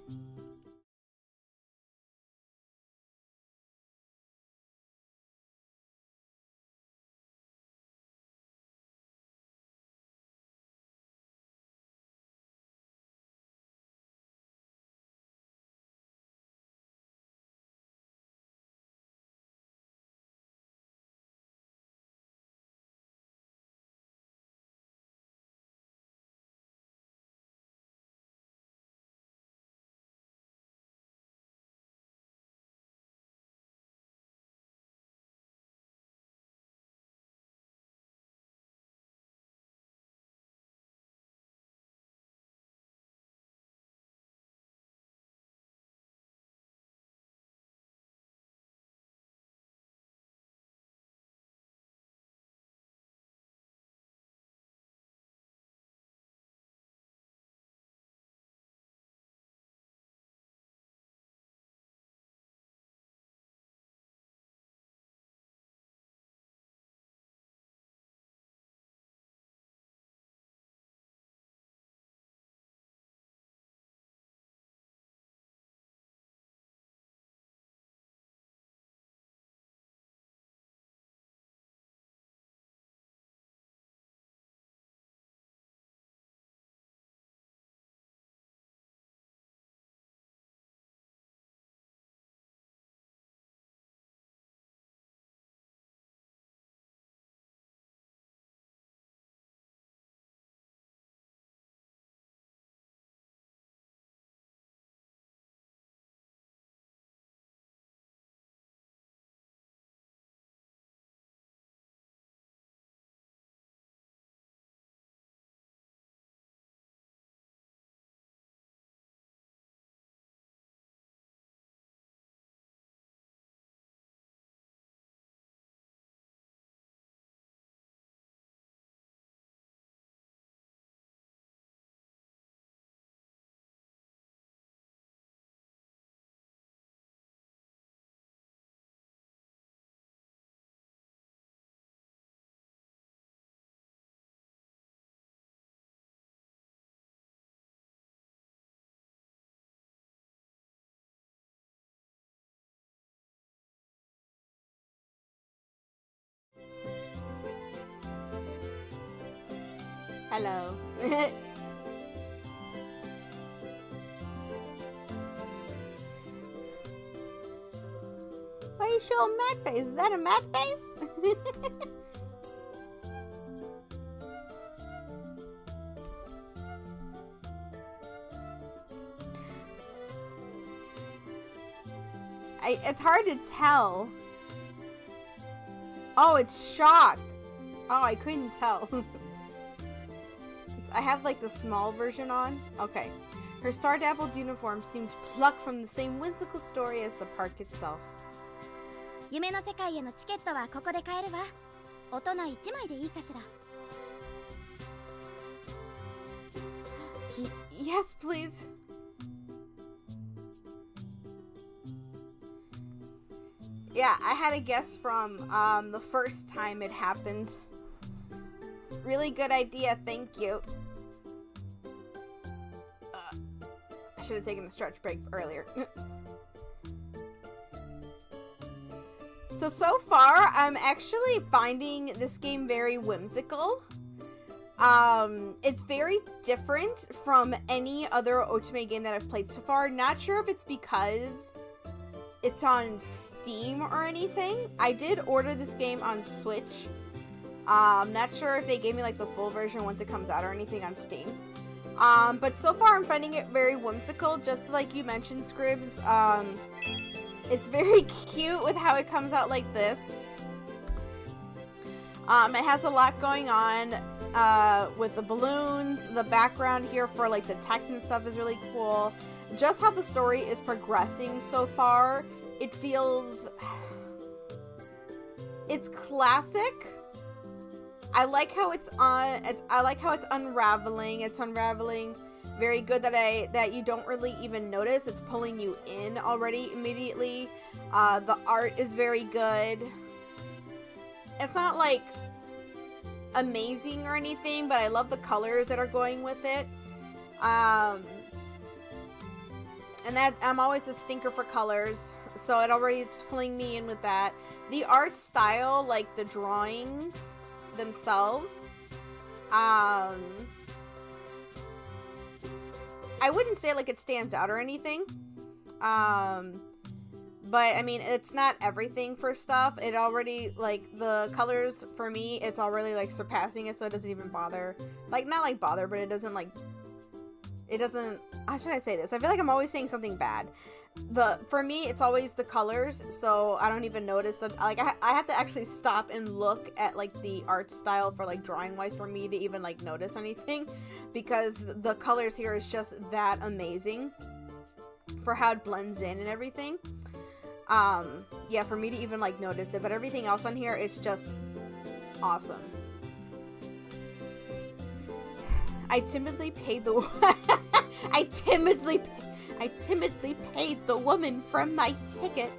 Hello. Why are you showing mad face? Is that a mad face? It's hard to tell. Oh, it's shocked. Oh, I couldn't tell. I have like the small version on. Okay. Her star-dappled uniform seemed plucked from the same whimsical story as the park itself. 夢の世界へのチケットはここで買えるわ。大人1枚でいいかしら。Yes, please. Yeah, I had a guess from the first time it happened. Really good idea, thank you. I should have taken a stretch break earlier. So far, I'm actually finding this game very whimsical. It's very different from any other Otome game that I've played so far. Not sure if it's because it's on Steam or anything. I did order this game on Switch. Not sure if they gave me like the full version once it comes out or anything on Steam. But so far I'm finding it very whimsical, just like you mentioned, Scribs. It's very cute with how it comes out like this. It has a lot going on with the balloons. The background here for like the text and stuff is really cool. Just how the story is progressing so far, it feels... It's classic. I like how it's unraveling. It's unraveling very good that you don't really even notice. It's pulling you in already immediately. The art is very good. It's not like amazing or anything, but I love the colors that are going with it. And that I'm always a stinker for colors, so it already is pulling me in with that. The art style, like the drawings themselves, I wouldn't say like it stands out or anything. But I mean, it's not everything for stuff. It already, like, the colors for me, it's already like surpassing it, so it doesn't even bother. Like, not like bother, but it doesn't like, it doesn't, how should I say this? I feel like I'm always saying something bad. For me, it's always the colors, so I don't even notice that. Like, I have to actually stop and look at like the art style for like drawing wise for me to even like notice anything, because the colors here is just that amazing for how it blends in and everything. Yeah, for me to even like notice it, but everything else on here is just awesome. I timidly paid the I timidly paid the woman from my ticket.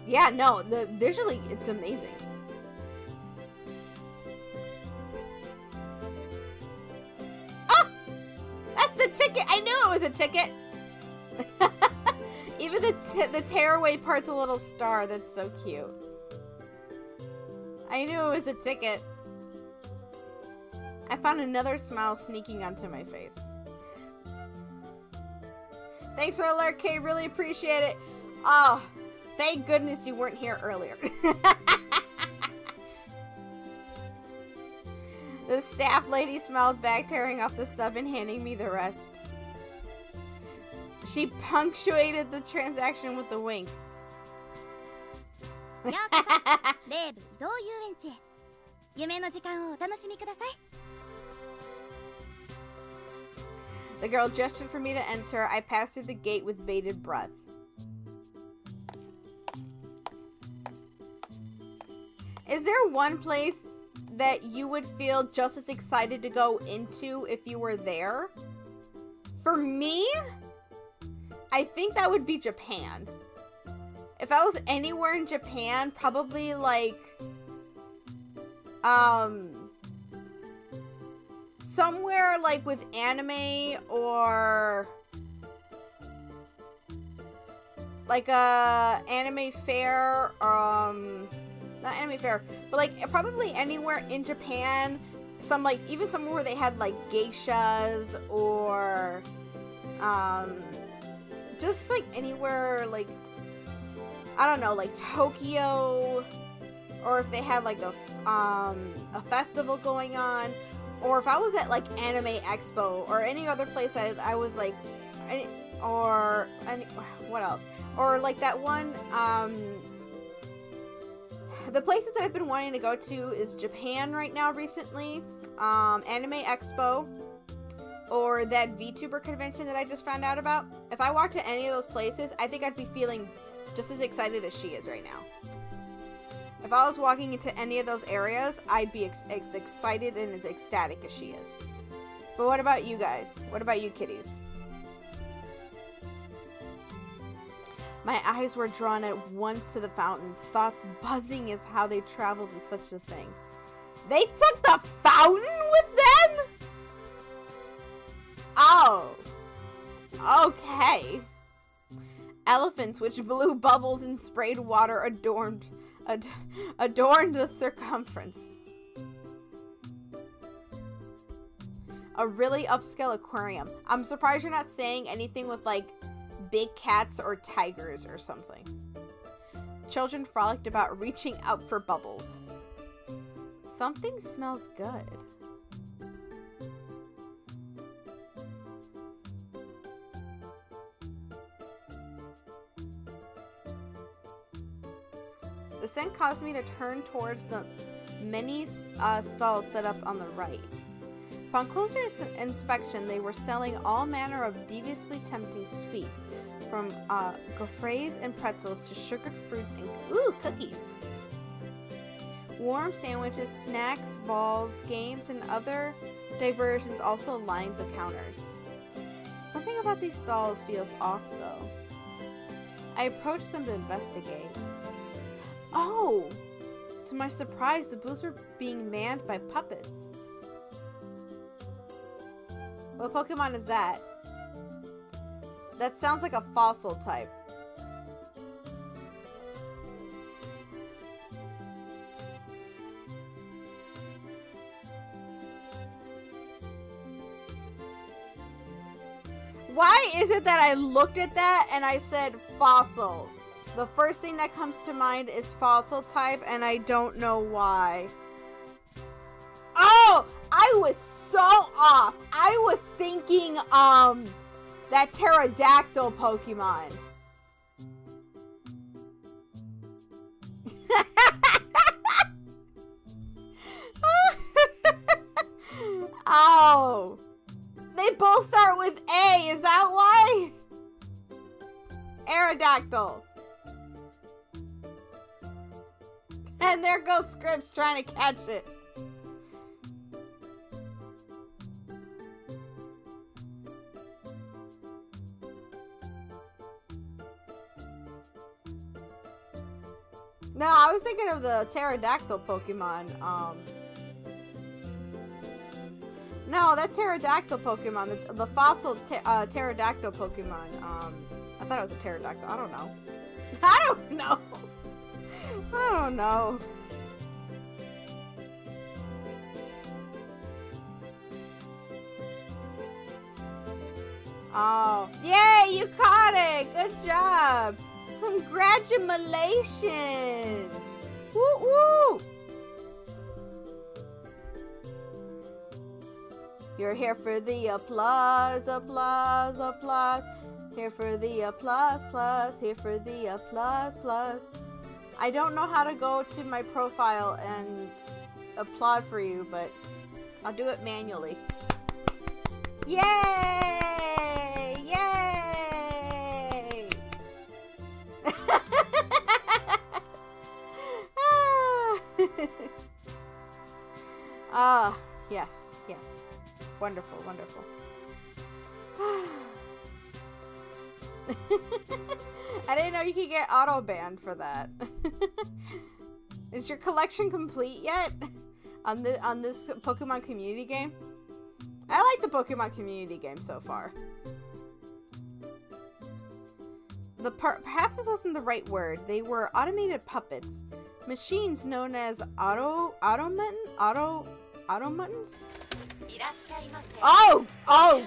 Yeah, no, visually it's amazing. Oh! That's the ticket. I knew it was a ticket. Even the tearaway part's a little star. That's so cute. I knew it was a ticket. I found another smile sneaking onto my face. Thanks for the alert, Kay. Really appreciate it. Oh, thank goodness you weren't here earlier. The staff lady smiled back, tearing off the stub and handing me the rest. She punctuated the transaction with a wink. ようこそレーブ移動遊園地へ夢の時間をお楽しみください The girl gestured for me to enter. I passed through the gate with bated breath. Is there one place that you would feel just as excited to go into if you were there? For me, I think that would be Japan. If I was anywhere in Japan, probably like, somewhere like with anime or like a anime fair, not anime fair, but like probably anywhere in Japan, some like even somewhere where they had like geishas or, just like anywhere like, I don't know, like Tokyo, or if they had like a festival going on, or if I was at like Anime Expo or any other place that I was like, what else? Or like that one, the places that I've been wanting to go to is Japan right now recently, Anime Expo, or that VTuber convention that I just found out about. If I walked to any of those places, I think I'd be feeling just as excited as she is right now. If I was walking into any of those areas, I'd be as excited and as ecstatic as she is. But what about you guys? What about you kitties? My eyes were drawn at once to the fountain, thoughts buzzing as how they traveled with such a thing. They took the fountain with them? Oh. Okay. Elephants which blew bubbles and sprayed water adorned the circumference. A really upscale aquarium. I'm surprised you're not saying anything with like big cats or tigers or something. Children frolicked about reaching out for bubbles. Something smells good. The scent caused me to turn towards the many stalls set up on the right. Upon closer inspection, they were selling all manner of deviously tempting sweets, from gaufres and pretzels to sugared fruits and cookies. Warm sandwiches, snacks, balls, games, and other diversions also lined the counters. Something about these stalls feels off, though. I approached them to investigate. Oh! To my surprise, the booths were being manned by puppets. What Pokemon is that? That sounds like a fossil type. Why is it that I looked at that and I said fossil? The first thing that comes to mind is fossil type, and I don't know why. Oh, I was so off. I was thinking, that pterodactyl Pokemon. Oh. They both start with A, is that why? Aerodactyl. And there goes Scripps trying to catch it. No, I was thinking of the pterodactyl Pokemon. No, that pterodactyl Pokemon, the fossil pterodactyl Pokemon. I thought it was a pterodactyl. I don't know. I don't know. I don't know. Oh, yay! You caught it. Good job. Congratulations. Woo woo. You're here for the applause, applause, applause. Here for the applause, plus. Here for the applause, plus. I don't know how to go to my profile and applaud for you, but I'll do it manually. Yay! Yay! Ah, yes, yes. Wonderful, wonderful. I didn't know you could get auto banned for that. Is your collection complete yet on this Pokemon community game? I like the Pokemon community game so far. Perhaps this wasn't the right word. They were automated puppets, machines known as automatons. Oh! Oh!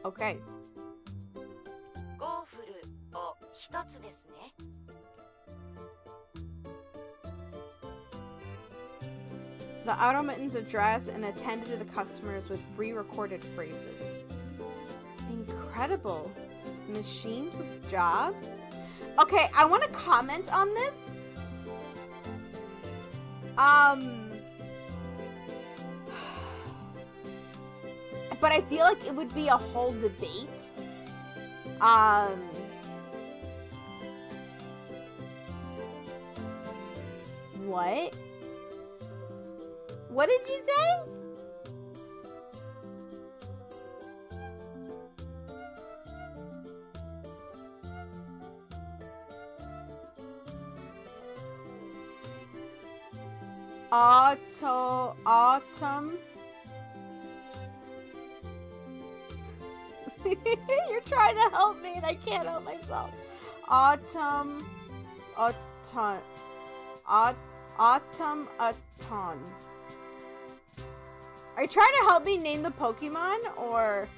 Okay. The automatons address and attended to the customers with pre-recorded phrases. Incredible. Machines with jobs? Okay, I want to comment on this. But I feel like it would be a whole debate. What? What did you say? Autumn. You're trying to help me and I can't help myself. Autumn. Are you trying to help me name the Pokemon, or?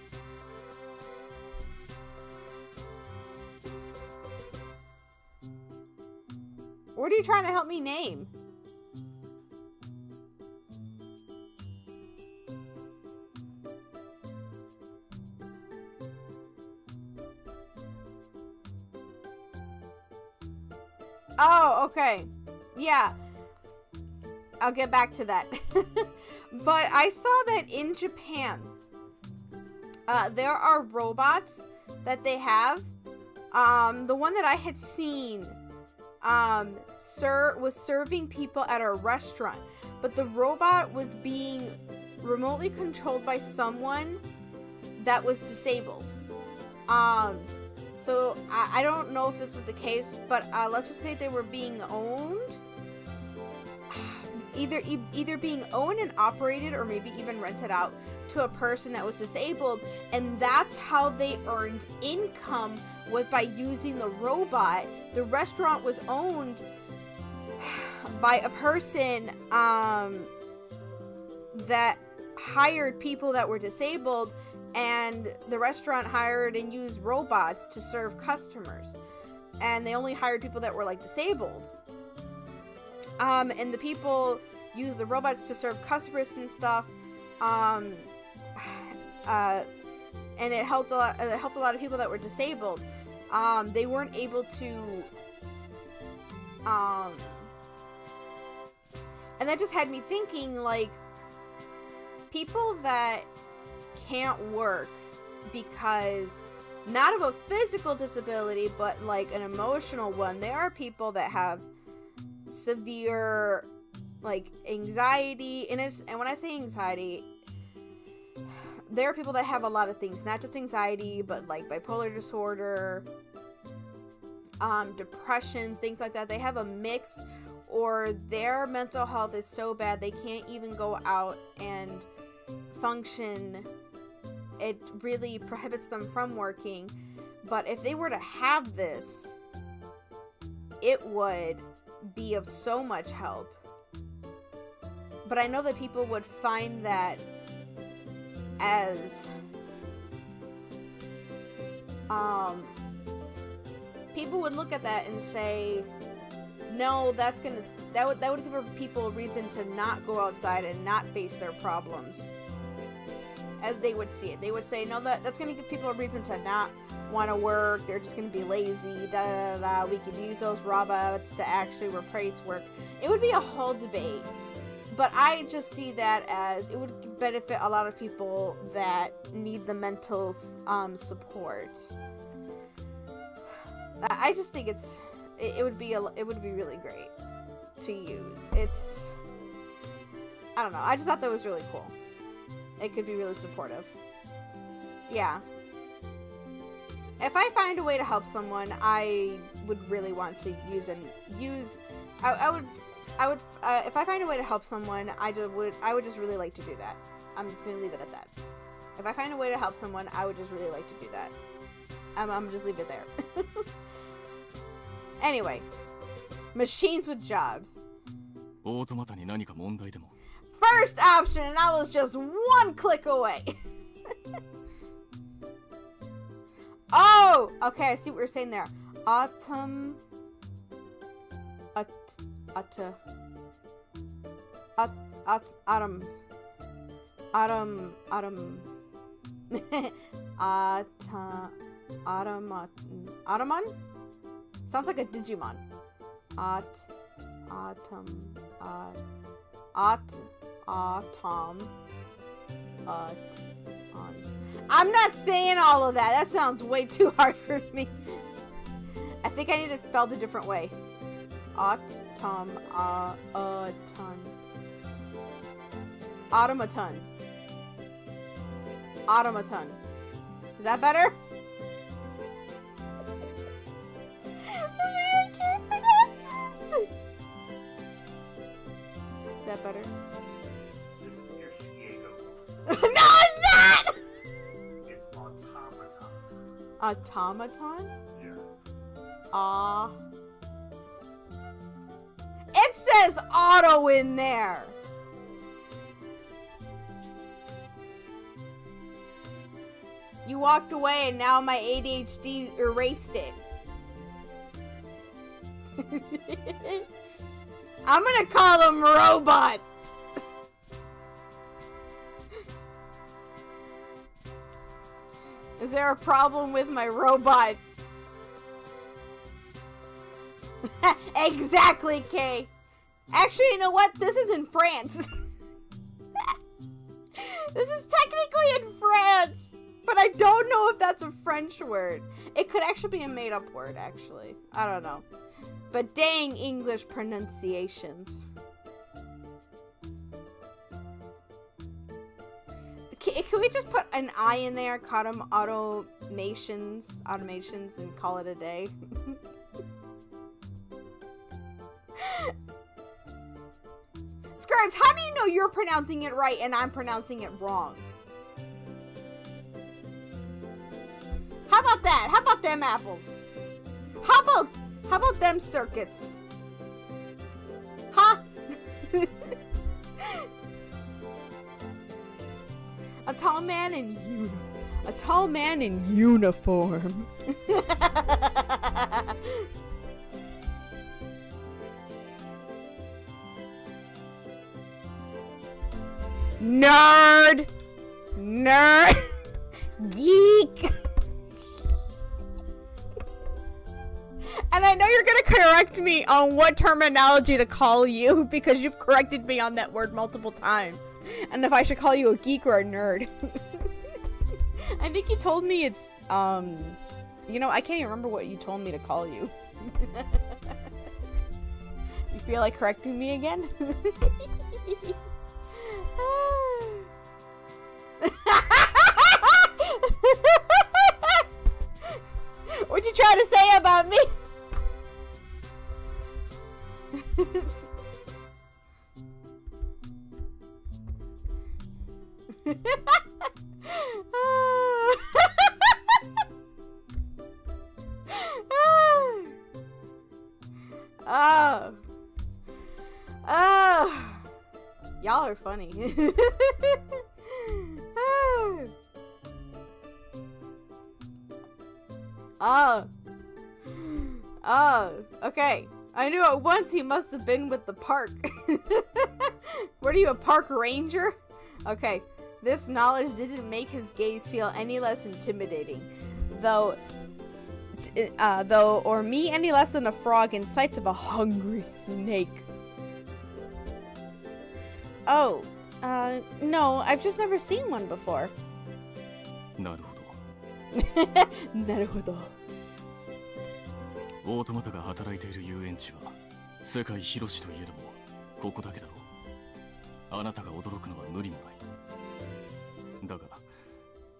What are you trying to help me name? Oh, okay. Yeah. I'll get back to that. But I saw that in Japan, there are robots that they have. The one that I had seen was serving people at a restaurant, but the robot was being remotely controlled by someone that was disabled. So I don't know if this was the case, but let's just say they were being owned. either being owned and operated or maybe even rented out to a person that was disabled, and that's how they earned income, was by using the robot. The restaurant was owned by a person that hired people that were disabled, and the restaurant hired and used robots to serve customers, and they only hired people that were like disabled. And the people used the robots to serve customers and stuff. And it helped a lot. It helped a lot of people that were disabled. They weren't able to. And that just had me thinking, like, people that can't work because not of a physical disability, but like an emotional one. There are people that have severe, like, anxiety, and when I say anxiety, there are people that have a lot of things, not just anxiety, but like bipolar disorder, depression, things like that. They have a mix, or their mental health is so bad they can't even go out and function. It really prohibits them from working. But if they were to have this, it would be of so much help. But I know that people would find that as people would look at that and say, no, that would give people a reason to not go outside and not face their problems, as they would see it. They would say, no, that's going to give people a reason to not want to work. They're just going to be lazy. Da da da. We could use those robots to actually replace work. It would be a whole debate. But I just see that as it would benefit a lot of people that need the mental support. I just think it would be really great to use. I don't know. I just thought that was really cool. It could be really supportive. Yeah. If I find a way to help someone, I would really want to use. I would. If I find a way to help someone, I would just really like to do that. I'm just gonna leave it at that. If I find a way to help someone, I would just really like to do that. I'm just leave it there. Anyway, machines with jobs. First option, and I was just one click away. Oh, okay, I see what you're saying there. Otome. Automon? Sounds like a Digimon. I'm not saying all of that. That sounds way too hard for me. I think I need it spelled a different way. Automaton. Automaton. Is that better? I can't pronounce this. Is that better? This is your Shiego. No, it's not! It's automaton. Automaton? Yeah. It says auto in there. You walked away and now my ADHD erased it. I'm gonna call them robots. Is there a problem with my robots? Exactly, Kay. Actually, you know what? This is in France. This is technically in France, but I don't know if that's a French word. It could actually be a made-up word, actually. I don't know. But dang English pronunciations. Can we just put an I in there, call them automations, and call it a day? Scribes, how do you know you're pronouncing it right and I'm pronouncing it wrong? How about that? How about them apples? How about them circuits? Huh? A tall man in uniform. Nerd. Geek. And I know you're gonna correct me on what terminology to call you because you've corrected me on that word multiple times. And if I should call you a geek or a nerd. I think you told me it's, you know, I can't even remember what you told me to call you. You feel like correcting me again? What you trying to say about me? Y'all are funny. Okay. I knew at once he must have been with the park. What are you, a park ranger? Okay. This knowledge didn't make his gaze feel any less intimidating. Though or me any less than a frog in sight of a hungry snake. Oh, no, I've just never seen one before. なるほなるほど。ど。オートマタが働いている遊園地は世界広しといえどもここだけだろう。あなたが驚くのは無理もない。だが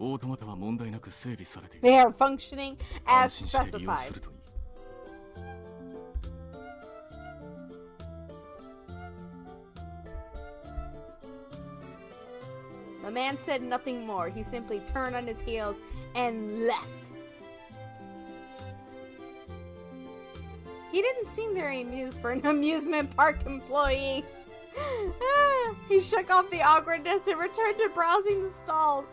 オートマタは問題なく整備されている。They are functioning 安 as 心して利用す specified. るといい。The man said nothing more. He simply turned on his heels and left. He didn't seem very amused for an amusement park employee. He shook off the awkwardness and returned to browsing the stalls.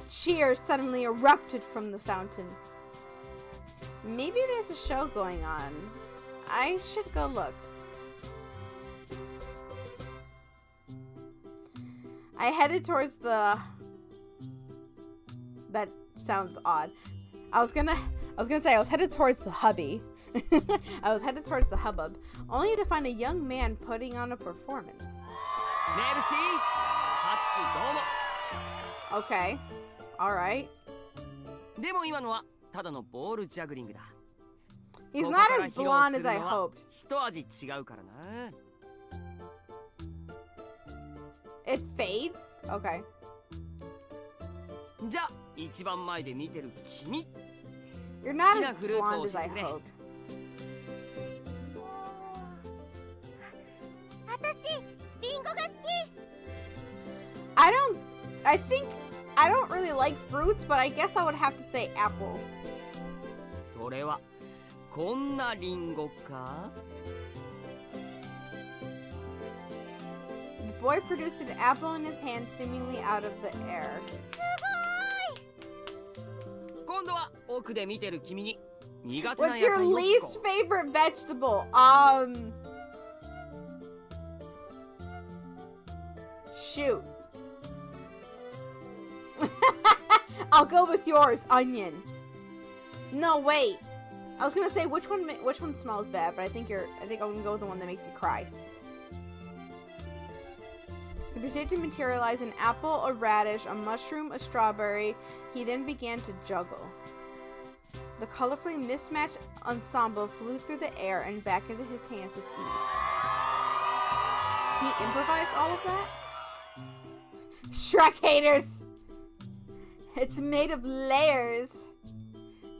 Cheers suddenly erupted from the fountain. Maybe there's a show going on. I should go look. I headed towards the... That sounds odd. I was gonna say I was headed towards the hubby. I was headed towards the hubbub, only to find a young man putting on a performance. Okay. Alright. He's not as blonde as I hoped. It fades? Okay. You're not as blonde as I hoped. I don't really like fruits, but I guess I would have to say apple. The boy produced an apple in his hand, seemingly out of the air. What's your least favorite vegetable? Shoot. I'll go with yours, onion. No, wait. I was gonna say which one smells bad, but I think I'm gonna go with the one that makes you cry. He proceeded to materialize an apple, a radish, a mushroom, a strawberry. He then began to juggle. The colorfully mismatched ensemble flew through the air and back into his hands with ease. He improvised all of that? Shrek haters! It's made of layers.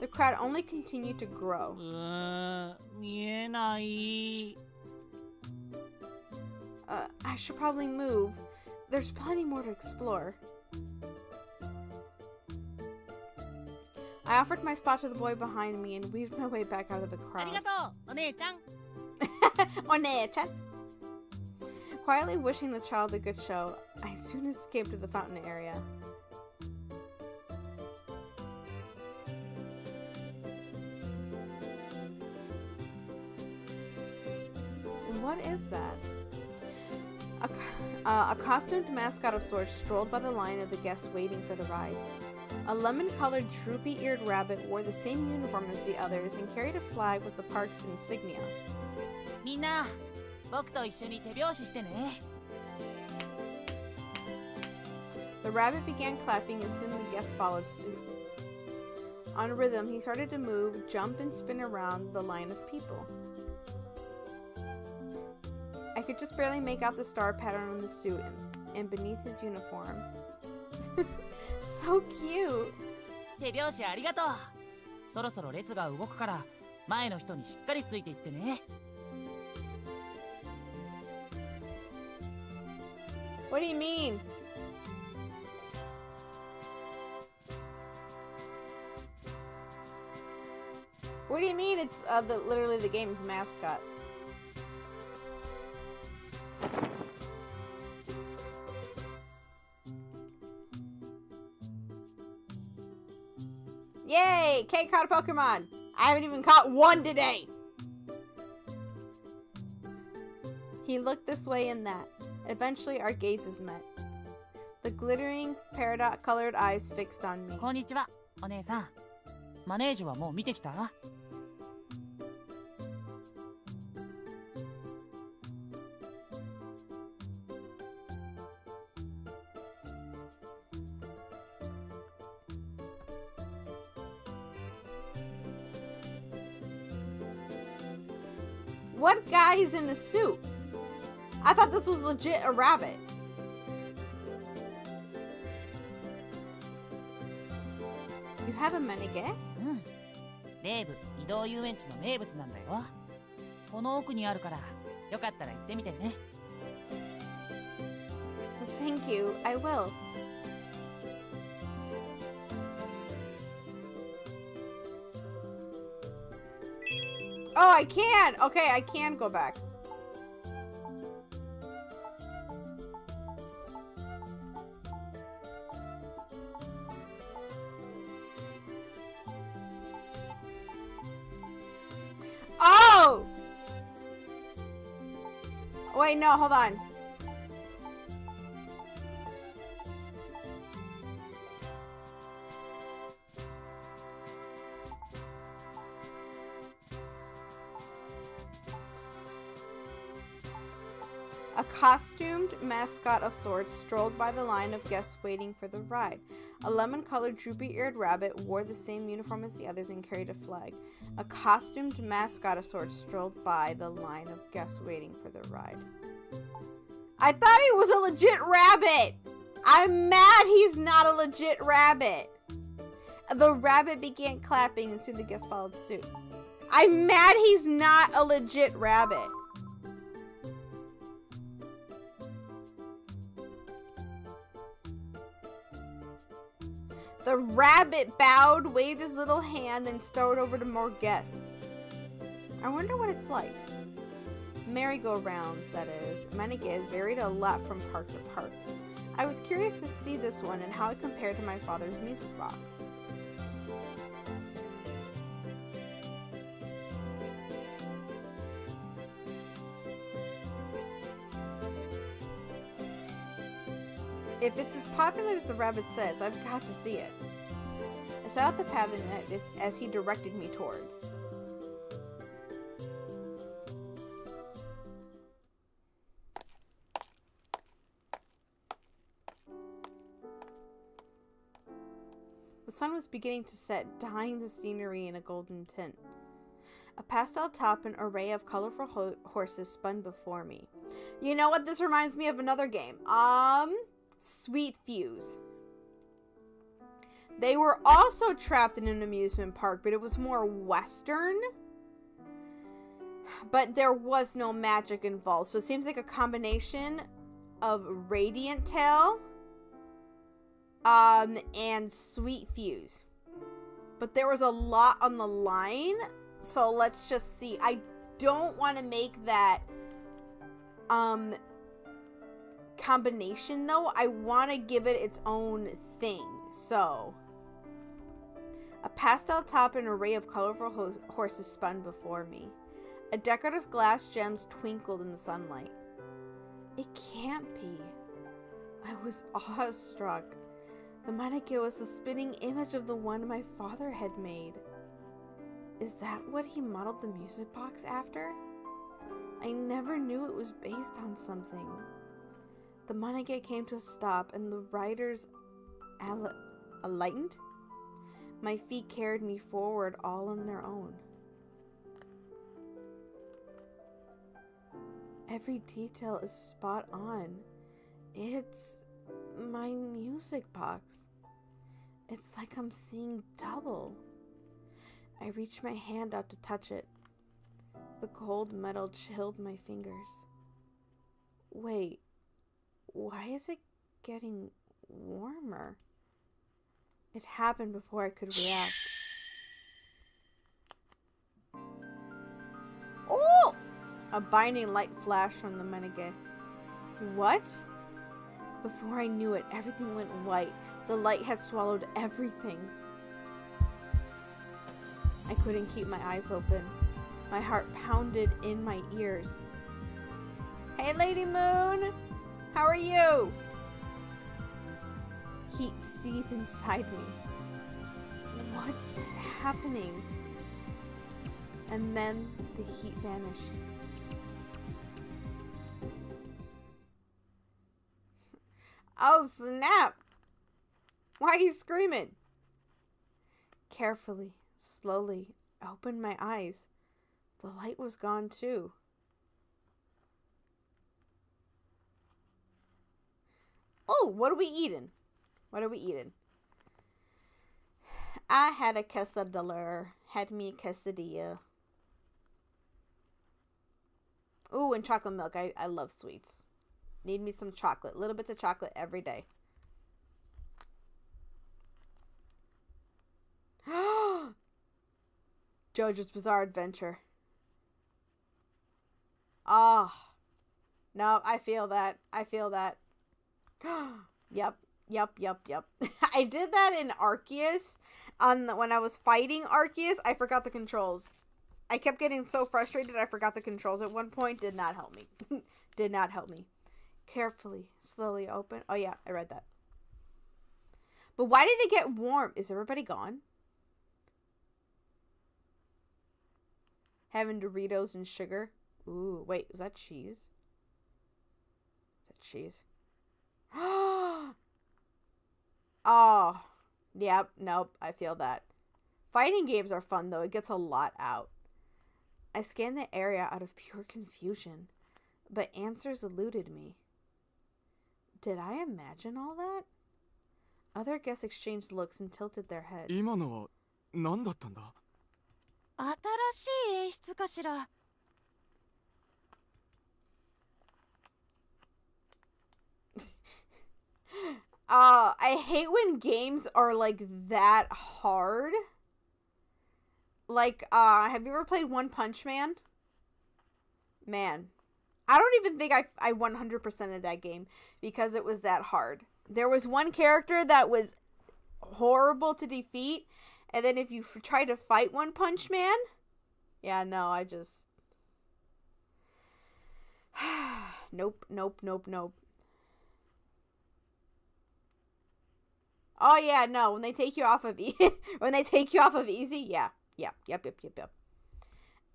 The crowd only continued to grow. I should probably move. There's plenty more to explore. I offered my spot to the boy behind me and weaved my way back out of the crowd. お姉ちゃん One-chan. Quietly wishing the child a good show, I soon escaped to the fountain area. What is that? A costumed mascot of sorts strolled by the line of the guests waiting for the ride. A lemon-colored, droopy-eared rabbit wore the same uniform as the others and carried a flag with the park's insignia. みんな僕と一緒に手拍子してね The rabbit began clapping and soon the guests followed suit. On rhythm, he started to move, jump, and spin around the line of people. I could just barely make out the star pattern on the suit and beneath his uniform. So cute! 手拍子ありがとうそろそろ列が動くから前の人にしっかりついていってね What do you mean? What do you mean it's literally the game's mascot? Yay! Kay caught a Pokemon! I haven't even caught one today! He looked this way and that. Eventually, our gazes met. The glittering, peridot-colored eyes fixed on me. こんにちはお姉さんマネージュはもう見てきた What guy is in a suit? I thought this was legit a rabbit. You have a Manege? うんレイブ移動遊園地の名物なんだよこの奥にあるからよかったら行ってみてね Thank you, I will. Oh, I can! Okay, I can go back. Oh! Wait, no, hold on. A costumed mascot of sorts strolled by the line of guests waiting for the ride. A lemon-colored, droopy-eared rabbit wore the same uniform as the others and carried a flag. A costumed mascot of sorts strolled by the line of guests waiting for the ride. I thought he was a legit rabbit! I'm mad he's not a legit rabbit! The rabbit began clapping and soon the guests followed suit. I'm mad he's not a legit rabbit! The rabbit bowed, waved his little hand, then strode over to more guests. I wonder what it's like. Merry-go-rounds, that is. Manege varied a lot from park to park. I was curious to see this one and how it compared to my father's music box. If it's as popular as the rabbit says, I've got to see it. I set out the path as he directed me towards. The sun was beginning to set, dyeing the scenery in a golden tint. A pastel top and array of colorful horses spun before me. You know what? This reminds me of another game. Sweet Fuse. They were also trapped in an amusement park, but it was more Western. But there was no magic involved. So it seems like a combination of Radiant Tail and Sweet Fuse. But there was a lot on the line. So let's just see. I don't want to make that combination though. I want to give it its own thing. So a pastel top and an array of colorful horses spun before me. A decorative glass gems twinkled in the sunlight. It can't be. I was awestruck. The maneke was the spinning image of the one my father had made. Is that what he modeled the music box after? I never knew it was based on something. The maneke came to a stop and the riders alightened. My feet carried me forward all on their own. Every detail is spot on. It's my music box. It's like I'm seeing double. I reached my hand out to touch it. The cold metal chilled my fingers. Wait, why is it getting warmer? It happened before I could react. Oh! A binding light flashed from the maneke. What? Before I knew it, everything went white. The light had swallowed everything. I couldn't keep my eyes open. My heart pounded in my ears. Hey, Lady Moon! How are you? Heat seethed inside me. What's happening? And then the heat vanished. Oh, snap! Why are you screaming? Carefully, slowly, I opened my eyes. The light was gone too. Oh, what are we eating? What are we eating? I had a quesadilla. Had me a quesadilla. Ooh, and chocolate milk. I love sweets. Need me some chocolate. Little bits of chocolate every day. JoJo's Bizarre Adventure. Ah. Oh. No, I feel that. I feel that. Yep. I did that in Arceus. When I was fighting Arceus, I forgot the controls. I kept getting so frustrated I forgot the controls at one point. Did not help me. Did not help me. Carefully, slowly open. Oh yeah, I read that. But why did it get warm? Is everybody gone? Having Doritos and sugar. Ooh, wait, was that cheese? Is that cheese? Oh, yep, nope, I feel that. Fighting games are fun though, it gets a lot out. I scanned the area out of pure confusion, but answers eluded me. Did I imagine all that? Other guests exchanged looks and tilted their heads. 今のは何だったんだ? 新しい演出かしら。I hate when games are like that hard. Like, have you ever played One Punch Man? Man, I don't even think I 100%ed that game because it was that hard. There was one character that was horrible to defeat, and then if you try to fight One Punch Man, yeah, no, I just... Nope. Oh yeah, no, when they take you off of easy, yeah. Yep.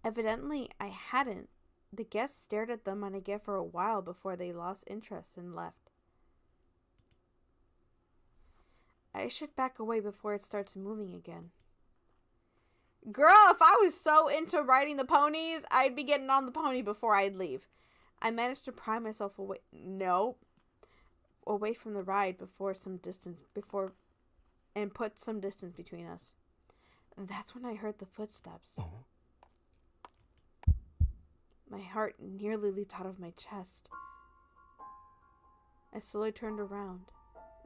Evidently, I hadn't. The guests stared at them manege for a while before they lost interest and left. I should back away before it starts moving again. Girl, if I was so into riding the ponies, I'd be getting on the pony before I'd leave. I managed to pry myself away. Nope. Away from the ride and put some distance between us. That's when I heard the footsteps. My heart nearly leaped out of my chest. I slowly turned around.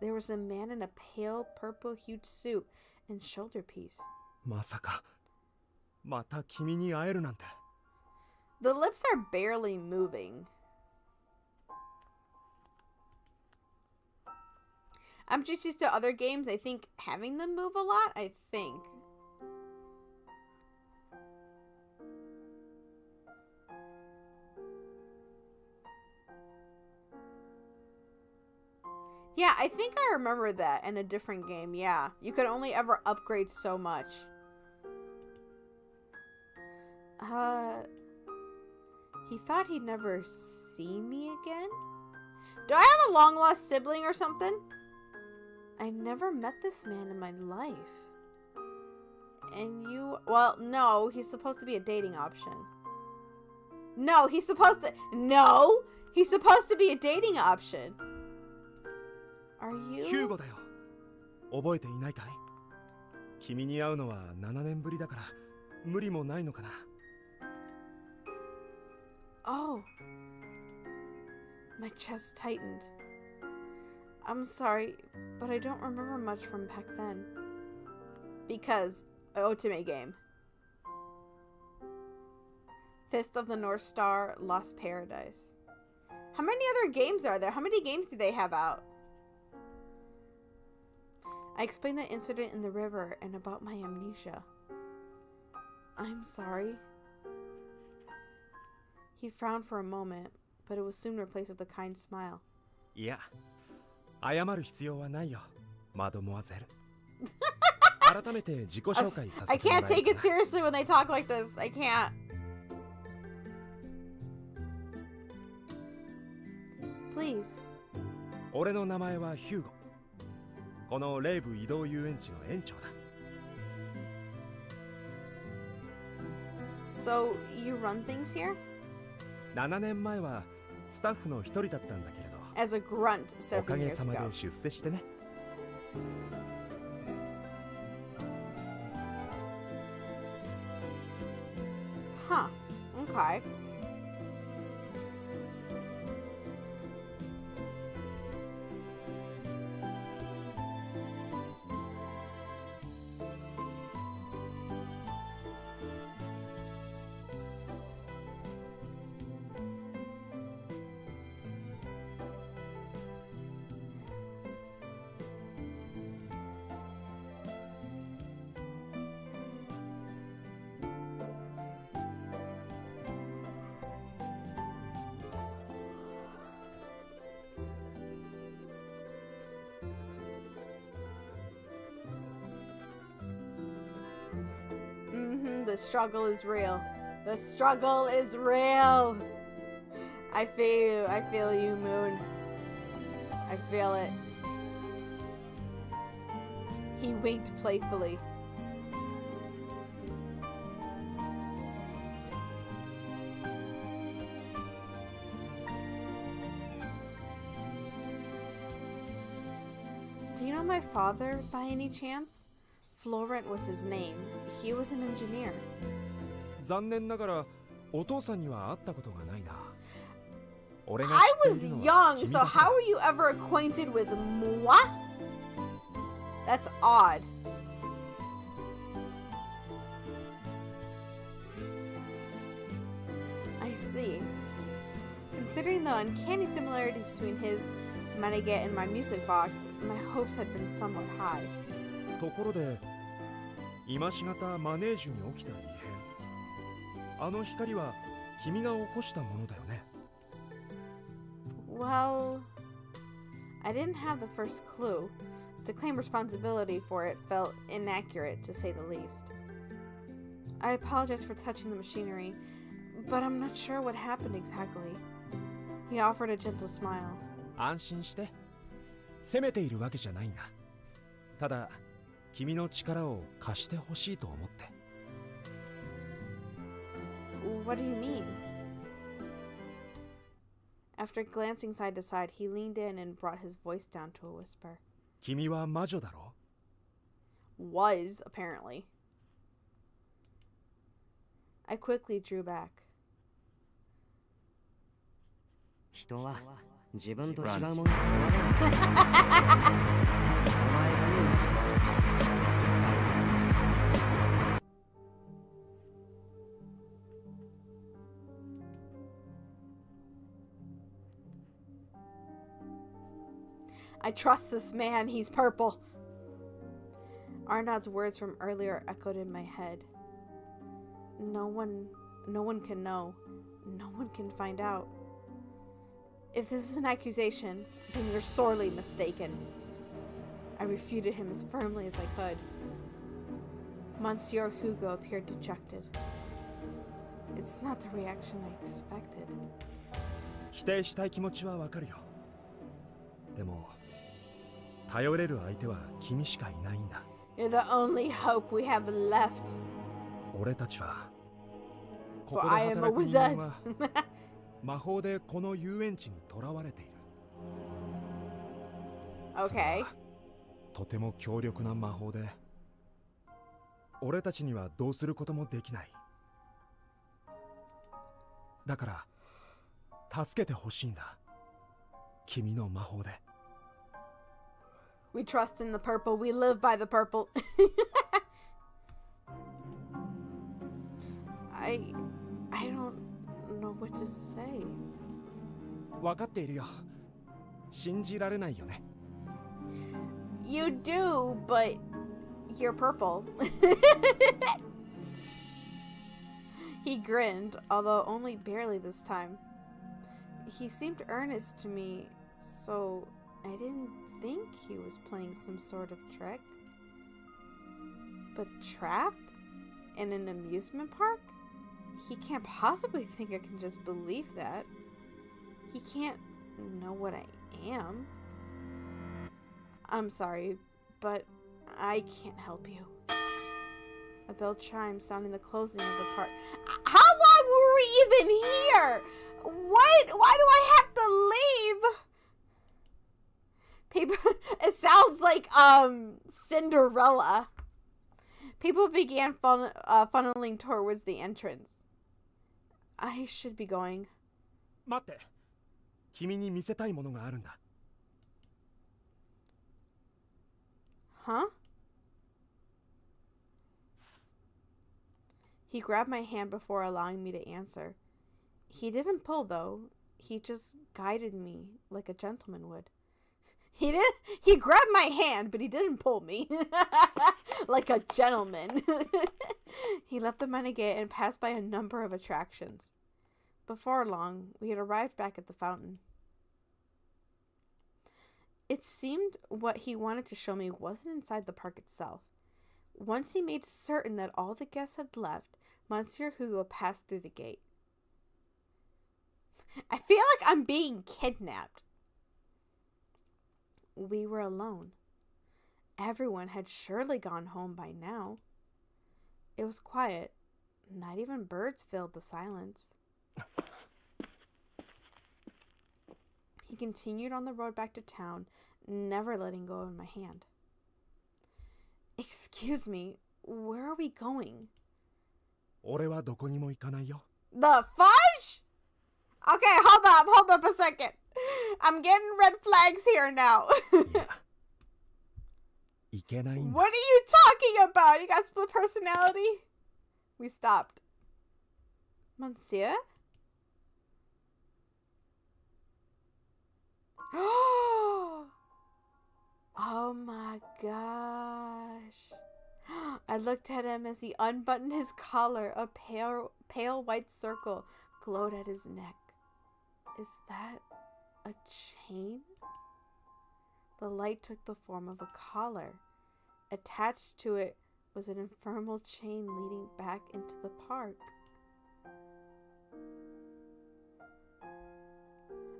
There was a man in a pale purple-hued suit and shoulder piece. まさかまた君に会えるなんて。 The lips are barely moving. I'm just used to other games, I think, having them move a lot, I think. Yeah, I think I remember that in a different game, yeah. You could only ever upgrade so much. He thought he'd never see me again? Do I have a long-lost sibling or something? I never met this man in my life. And you... Well, no, he's supposed to be a dating option. No, he's supposed to... No! He's supposed to be a dating option. Are you... ヒューゴだよ。覚えていないかい？君に会うのは7年ぶりだから無理もないのかな。 Oh. My chest tightened. I'm sorry, but I don't remember much from back then. Because Otome game. Fist of the North Star, Lost Paradise. How many other games are there? How many games do they have out? I explained the incident in the river and about my amnesia. I'm sorry. He frowned for a moment, but it was soon replaced with a kind smile. いや、謝る必要はないよ、マドモアゼル。改めて自己紹介させ I てもらえ can't る take か it な。 seriously when they talk like this. I can't. Please. 俺の名前はヒューゴ。このレイブ移動遊園地の園長だ。 So, you run things here? 7年前はスタッフの一人だったんだけれど、 As a grunt お several かげ years さま ago. で出世してね。 Huh. Okay. The struggle is real. The struggle is real. I feel you, Moon. I feel it. He winked playfully. Do you know my father, by any chance? Florent was his name. He was an engineer. 残念ながらお父さんには会ったことがないな。俺が I 知ってい was るのは young, 君 so だけ how だ。 are you ever acquainted with moi? That's odd. I see. Considering the uncanny similarities between his Manege and my music box, my hopes had been somewhat high. ところで、今しがたマネージュに起きた異変。あの光は君が起こしたものだよね。Well, I didn't have the first clue. To claim responsibility for it felt inaccurate, to say the least. I apologize for touching the machinery, but I'm not sure what happened exactly. He offered a gentle smile. 安心して。責めているわけじゃないんだ。ただ、君の力を貸してほしいと思って。What do you mean? After glancing side to side, he leaned in and brought his voice down to a whisper. 君は魔女だろ？ Was, apparently. I quickly drew back. 人は自分と違うものを追われる。お前が言う道が正しい。I trust this man, he's purple. Arnaud's words from earlier echoed in my head. No one can know. No one can find out. If this is an accusation, then you're sorely mistaken. I refuted him as firmly as I could. Monsieur Hugo appeared dejected. It's not the reaction I expected. 否定したい気持ちはわかるよ。でも頼れる相手は君しかいないんだ。You're the only hope we have left. 俺たちはこ For こで I am a 働く人間 wizard. は魔法でこの遊園地に囚われている。それ Okay. はとても強力な魔法で俺たちにはどうすることもできない。だから助けてほしいんだ。君の魔法で。We trust in the purple. We live by the purple. I don't know what to say. 分かっているよ。信じられないよね。You do, but you're purple. He grinned, although only barely this time. He seemed earnest to me, so I didn't think he was playing some sort of trick. But trapped in an amusement park? He can't possibly think I can just believe that. He can't know what I am. I'm sorry, but I can't help you. A bell chimed, sounding the closing of the park. How long were we even here? What? Why do I have to leave? People, it sounds like Cinderella. People began funneling towards the entrance. I should be going. 待って。君に見せたいものがあるんだ。Huh? He grabbed my hand before allowing me to answer. He didn't pull, though. He just guided me like a gentleman would. He grabbed my hand, but he didn't pull me. Like a gentleman. He left the Manege and passed by a number of attractions. Before long, we had arrived back at the fountain. It seemed what he wanted to show me wasn't inside the park itself. Once he made certain that all the guests had left, Monsieur Hugo passed through the gate. I feel like I'm being kidnapped. We were alone. Everyone had surely gone home by now. It was quiet. Not even birds filled the silence. He continued on the road back to town, never letting go of my hand. Excuse me, where are we going? 俺はどこにも行かないよ。 The fudge? Okay, hold up a second. I'm getting red flags here now. いや、行けないんだ。 What are you talking about? You got split personality? We stopped. Monsieur? Oh my gosh. I looked at him as he unbuttoned his collar. A pale white circle glowed at his neck. Is that a chain? The light took the form of a collar. Attached to it was an infernal chain leading back into the park.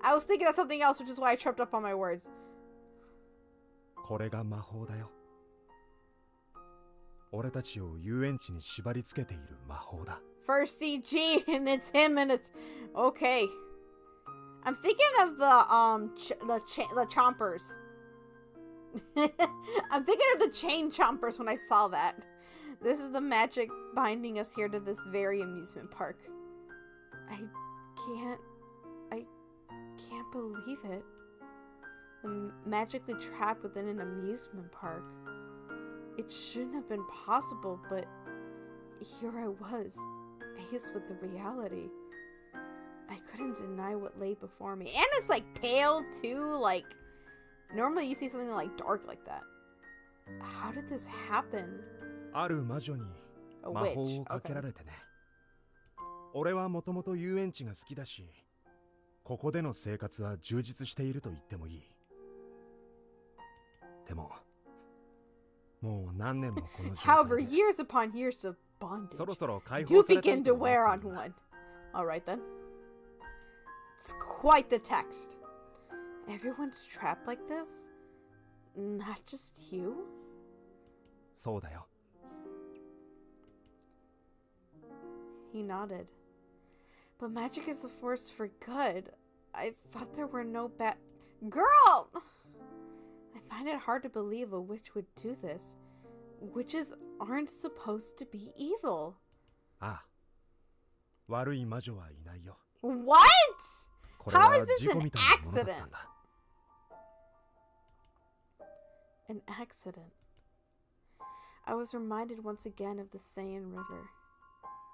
I was thinking of something else, which is why I tripped up on my words. これが魔法だよ。俺たちを遊園地に縛り付けている魔法だ。 First CG, and it's him, and it's okay. I'm thinking of the chompers. I'm thinking of the chain chompers when I saw that. This is the magic binding us here to this very amusement park. I Can't believe it. I'm magically trapped within an amusement park. It shouldn't have been possible, but here I was, faced with the reality. I couldn't deny what lay before me. And it's like pale too, like normally you see something like dark like that. How did this happen? ある魔女に A 魔 witch. 法をかけら Okay. れてね。俺はもともと遊園地が好きだし、ここでの生活は充実していると言ってもいい。でも、もう何年もこの状 However, 態で years upon years of bondage そろそろ解 do 放されたい begin と to 思って wear い on るんだ。 one. Alright then. It's quite the text. Everyone's trapped like this? Not just you? そうだよ。 He nodded. But magic is a force for good. I thought there were no bad... Girl! I find it hard to believe a witch would do this. Witches aren't supposed to be evil. ああ、悪い魔女はいないよ。 What? これ How は is this 事故 an みたいなものだったん accident? だ。 An accident. I was reminded once again of the Saiyan River.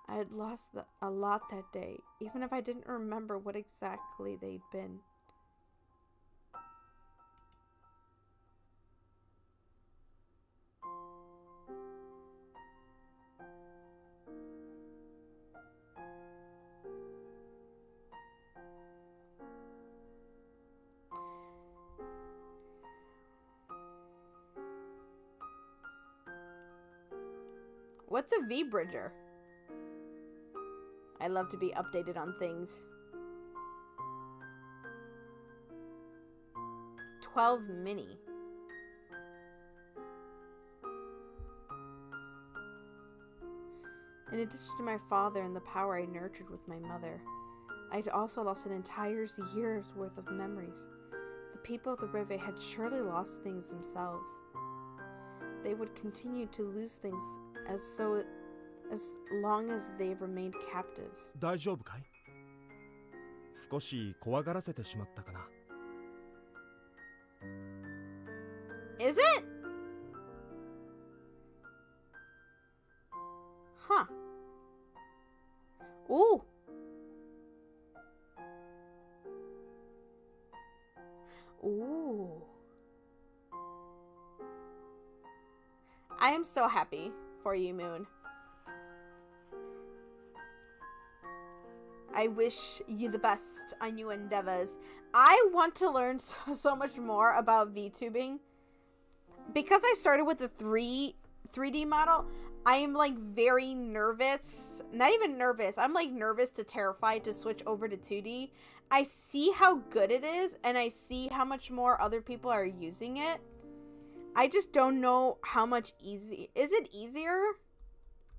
I had lost a lot that day, even if I didn't remember what exactly they'd been. What's a V-Bridger? I love to be updated on things. 12 mini. In addition to my father and the power I nurtured with my mother, I'd also lost an entire year's worth of memories. The people of the river had surely lost things themselves. They would continue to lose things as long as they remained captives. 大丈夫かい？少し怖がらせてしまったかな。 Is it? Huh. Ooh. Ooh. I am so happy for you, Moon. I wish you the best on your endeavors. I want to learn so much more about VTubing. Because I started with the 3D model, I am like very nervous. Not even nervous. I'm like nervous to terrified to switch over to 2D. I see how good it is and I see how much more other people are using it. I just don't know how much easy. Is it easier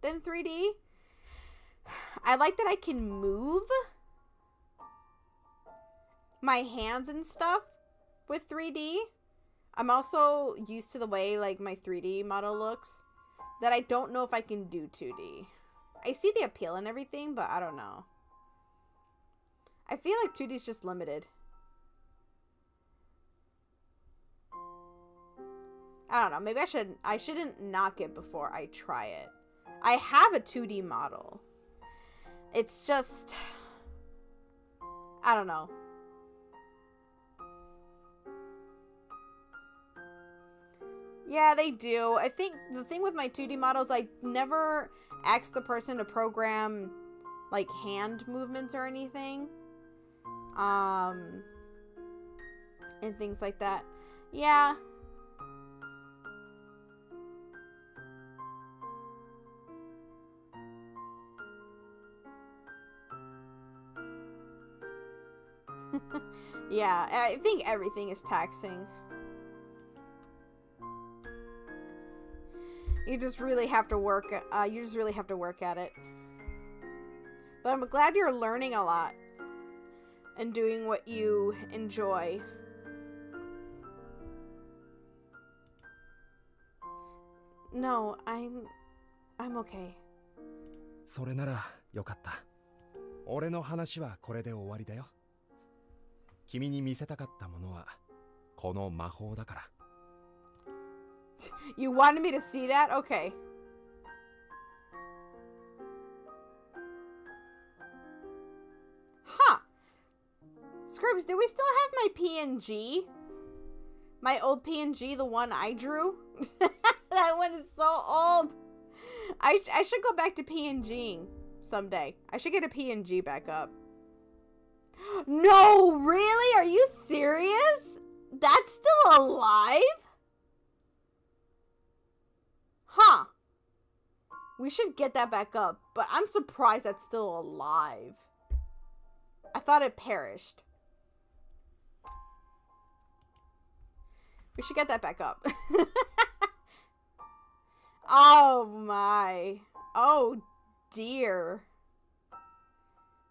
than 3D? I like that I can move my hands and stuff with 3D. I'm also used to the way like my 3D model looks that I don't know if I can do 2D. I see the appeal and everything, but I don't know. I feel like 2D is just limited. I don't know. Maybe I shouldn't knock it before I try it. I have a 2D model. It's just, I don't know. Yeah, they do. I think the thing with my 2D models, I never asked the person to program like hand movements or anything. And things like that. Yeah. Yeah, I think everything is taxing. You just really have to work. You just really have to work at it. But I'm glad you're learning a lot and doing what you enjoy. No, I'm okay. それならよかった。俺の話はこれで終わりだよ。君に見せたかったものはこの魔法だから。 You wanted me to see that? Okay. Huh. Scribs, do we still have my PNG? My old PNG, the one I drew? That one is so old. I should go back to PNGing someday. I should get a PNG back up. No, really? Are you serious? That's still alive? Huh. We should get that back up, but I'm surprised that's still alive. I thought it perished. We should get that back up. Oh my. Oh dear.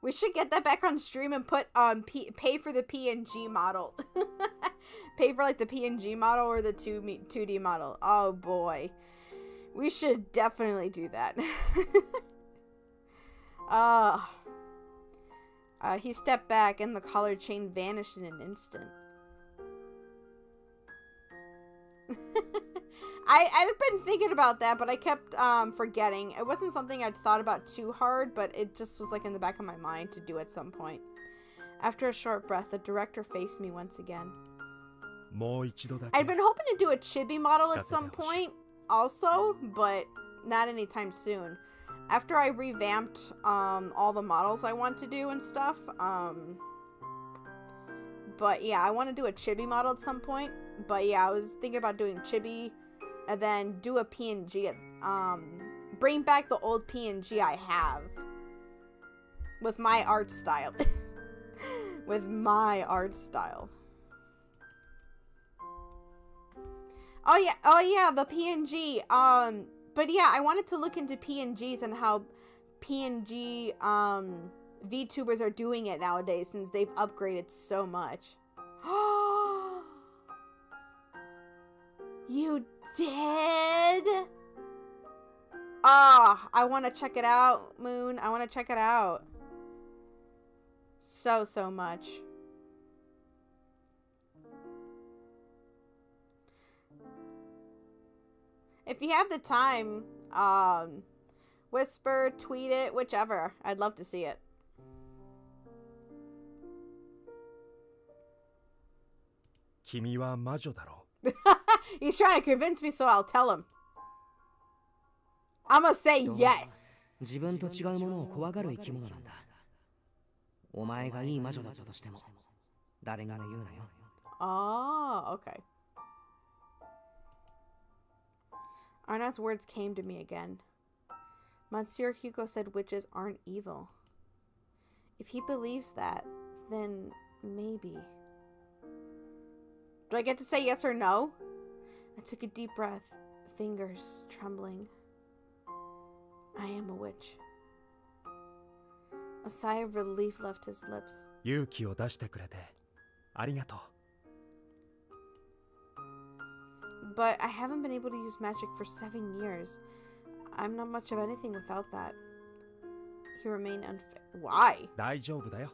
We should get that back on stream and put pay for the PNG model. Pay for like the PNG model or the 2D model. Oh boy. We should definitely do that. He stepped back and the collar chain vanished in an instant. I'd been thinking about that, but I kept forgetting. It wasn't something I'd thought about too hard, but it just was like in the back of my mind to do at some point. After a short breath, the director faced me once again. I'd been hoping to do a chibi model at some point also, but not anytime soon. After I revamped all the models I want to do and stuff, but yeah, I want to do a chibi model at some point. But yeah, I was thinking about doing chibi and then do a PNG, bring back the old PNG I have with my art style. With my art style. Oh yeah, the PNG. But yeah, I wanted to look into PNGs and how PNG VTubers are doing it nowadays since they've upgraded so much. You did? Ah, I want to check it out, Moon. I want to check it out. So much. If you have the time, whisper, tweet it, whichever. I'd love to see it. He's trying to convince me, so I'll tell him. I'm gonna say yes. 自分と違うものを怖がる生き物なんだ。お前がいい魔女だったとしても誰にも言うなよ。Oh, okay. Arnaud's words came to me again. Monsieur Hugo said witches aren't evil. If he believes that, then maybe. Do I get to say yes or no? I took a deep breath, fingers trembling. I am a witch. A sigh of relief left his lips. 勇気を出してくれてありがとう。 But I haven't been able to use magic for 7 years. I'm not much of anything without that. He remained Why? 大丈夫だよ。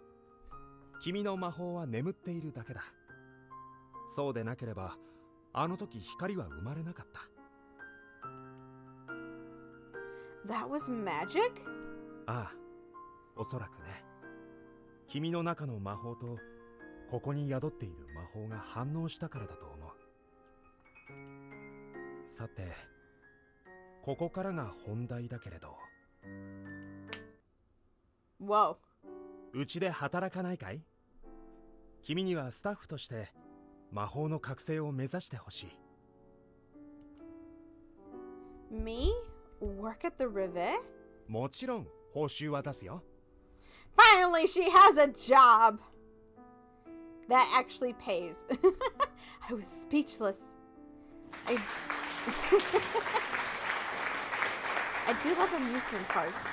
君の魔法は眠っているだけだ。そうでなければ、あの時光は生まれなかった。That was magic? ああ、おそらくね。君の中の魔法と、ここに宿っている魔法が反応したからだと思う。さて、ここからが本題だけれど。Whoa. うちで働かないかい？君にはスタッフとして魔法の覚醒を目指してほしい。Me? Work at the rivet? もちろん報酬は出すよ。Finally, she has a job that actually pays. I was speechless. I do love amusement parks.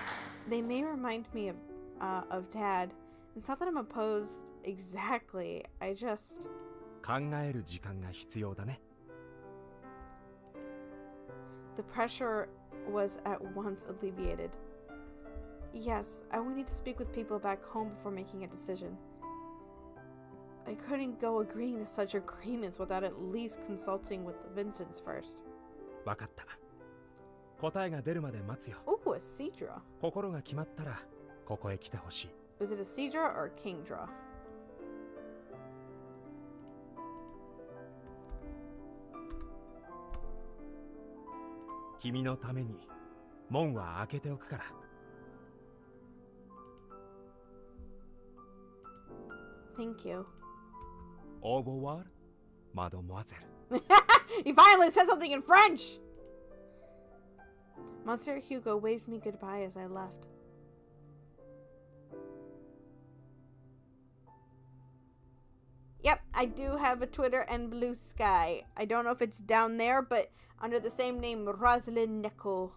They may remind me of Dad. It's not that I'm opposed exactly. I just 考える時間が必要だね。The pressure was at once alleviated. Yes, I will need to speak with people back home before making a decision. I couldn't go agreeing to such agreements without at least consulting with the Vincents first. わかった。答えが出るまで待つよ。 Ooh, a sea draw. 心が決まったらここへ来てほしい。 Was it a sea draw or a king draw?「君のために門は開けておくから」。 Thank you. Au revoir, mademoiselle. He finally said something in French! Monsieur Hugo waved me goodbye as I left. Yep, I do have a Twitter and Blue Sky. I don't know if it's down there, but under the same name, Rosalind Neko.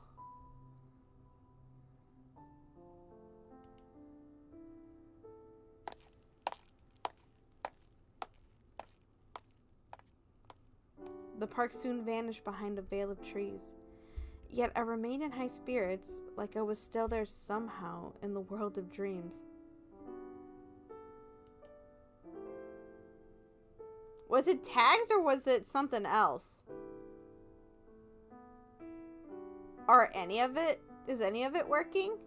The park soon vanished behind a veil of trees. Yet I remained in high spirits, like I was still there somehow in the world of dreams. Was it tags or was it something else? Or any of it? Is any of it working?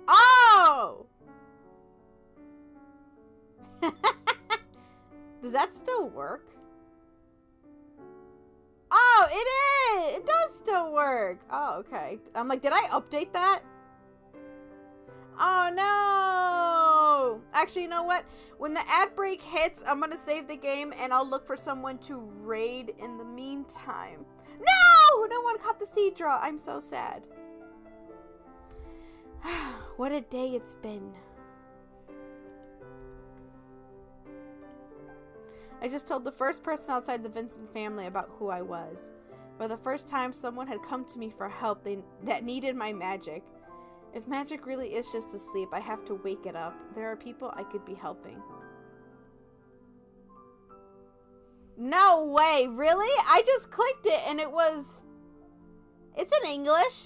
Oh! Does that still work? Oh, it is! It does still work! Oh, okay. I'm like, did I update that? Oh, no! Actually, you know what? When the ad break hits, I'm gonna save the game and I'll look for someone to raid in the meantime. No! No one caught the seed draw. I'm so sad. What a day it's been. I just told the first person outside the Vincent family about who I was. For the first time, someone had come to me for help that needed my magic. If magic really is just asleep, I have to wake it up. There are people I could be helping. No way, really? I just clicked it and it was... It's in English.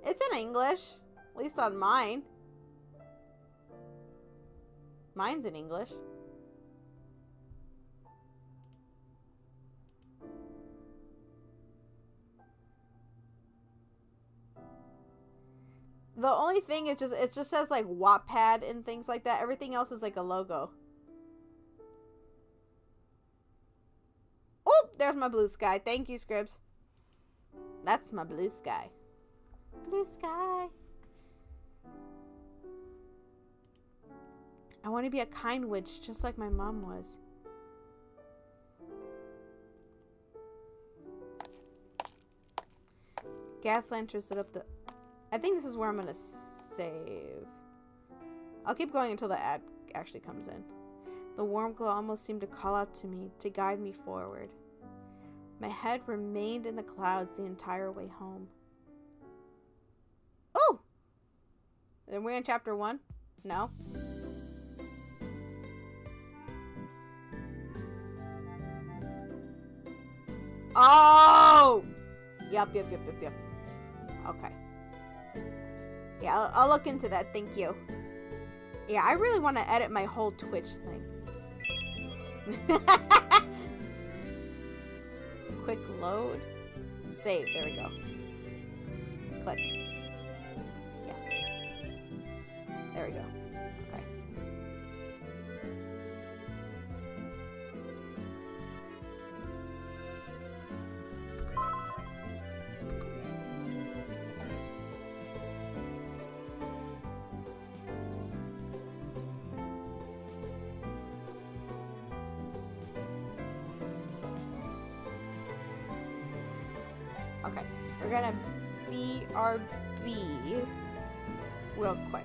It's in English. At least on mine. Mine's in English. The only thing is it just says like Wattpad and things like that. Everything else is like a logo. Oh, there's my blue sky. Thank you, Scribs. That's my blue sky. Blue sky. I want to be a kind witch, just like my mom was. Gas lanterns lit up the... I think this is where I'm going to save. I'll keep going until the ad actually comes in. The warm glow almost seemed to call out to me, to guide me forward. My head remained in the clouds the entire way home. Oh! Are we in chapter 1? No? Oh! Yep. Okay. Yeah, I'll look into that. Thank you. Yeah, I really want to edit my whole Twitch thing. Quick load. Save. There we go. Click. Yes. There we go. Okay. Okay, we're gonna BRB real quick.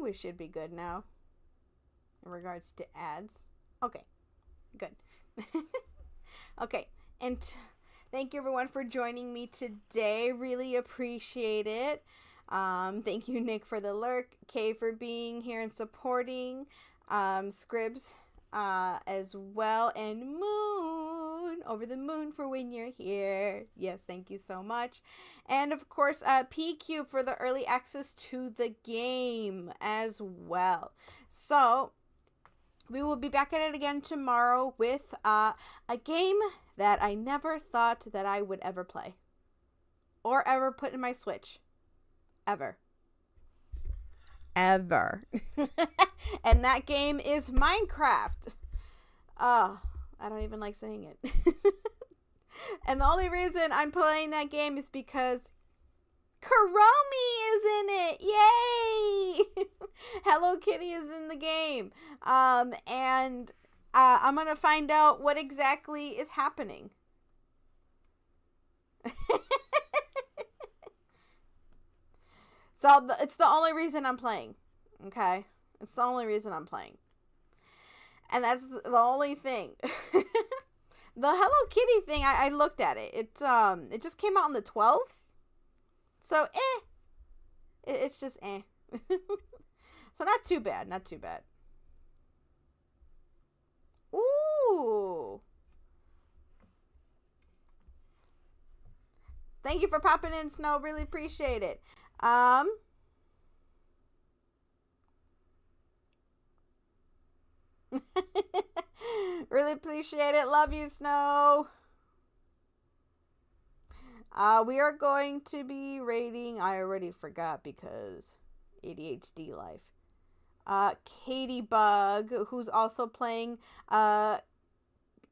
we should be good now in regards to ads. Okay, good. Okay, and thank you everyone for joining me today. Really appreciate it. Thank you, Nick, for the lurk, Kay for being here and supporting, Scribs as well, and Moon, over the moon for when you're here. Yes, thank you so much. And of course, PQ for the early access to the game as well. So we will be back at it again tomorrow with a game that I never thought that I would ever play or ever put in my Switch. Ever. And that game is Minecraft. I don't even like saying it. And the only reason I'm playing that game is because Kuromi is in it. Yay! Hello Kitty is in the game. And I'm going to find out what exactly is happening. So it's the only reason I'm playing. Okay? It's the only reason I'm playing. And that's the only thing. The Hello Kitty thing, I looked at it. It just came out on the 12th. So, It's just So not too bad, not too bad. Ooh. Thank you for popping in, Snow. Really appreciate it. Really appreciate it. Love you, Snow. We are going to be rating, I already forgot because ADHD life. Katie Bug, who's also playing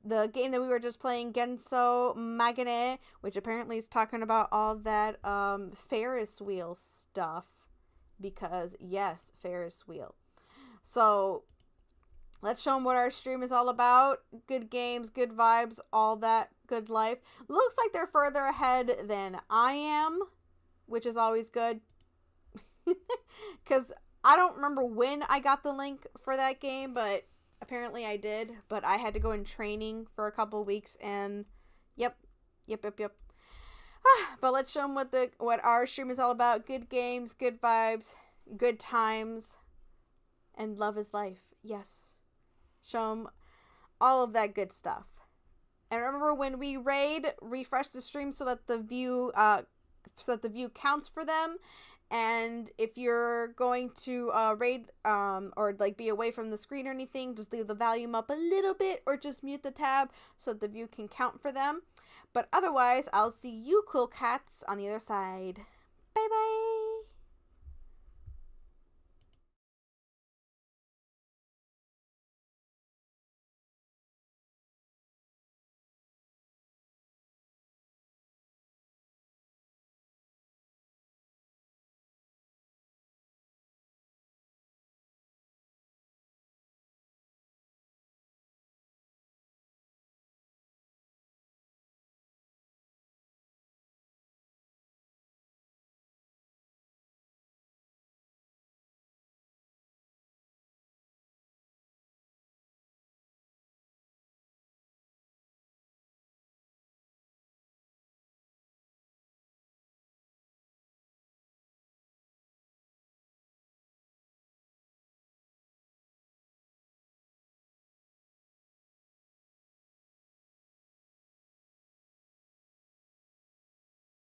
the game that we were just playing, Genso Manege, which apparently is talking about all that Ferris wheel stuff. Because, yes, Ferris wheel. So, let's show them what our stream is all about. Good games, good vibes, all that good life. Looks like they're further ahead than I am, which is always good. Because I don't remember when I got the link for that game, but apparently I did. But I had to go in training for a couple weeks, and yep. But let's show them what our stream is all about. Good games, good vibes, good times, and love is life. Yes. Show them all of that good stuff. And remember, when we raid, refresh the stream so that the view counts for them. And if you're going to raid or like be away from the screen or anything, just leave the volume up a little bit or just mute the tab so that the view can count for them. But otherwise, I'll see you cool cats on the other side.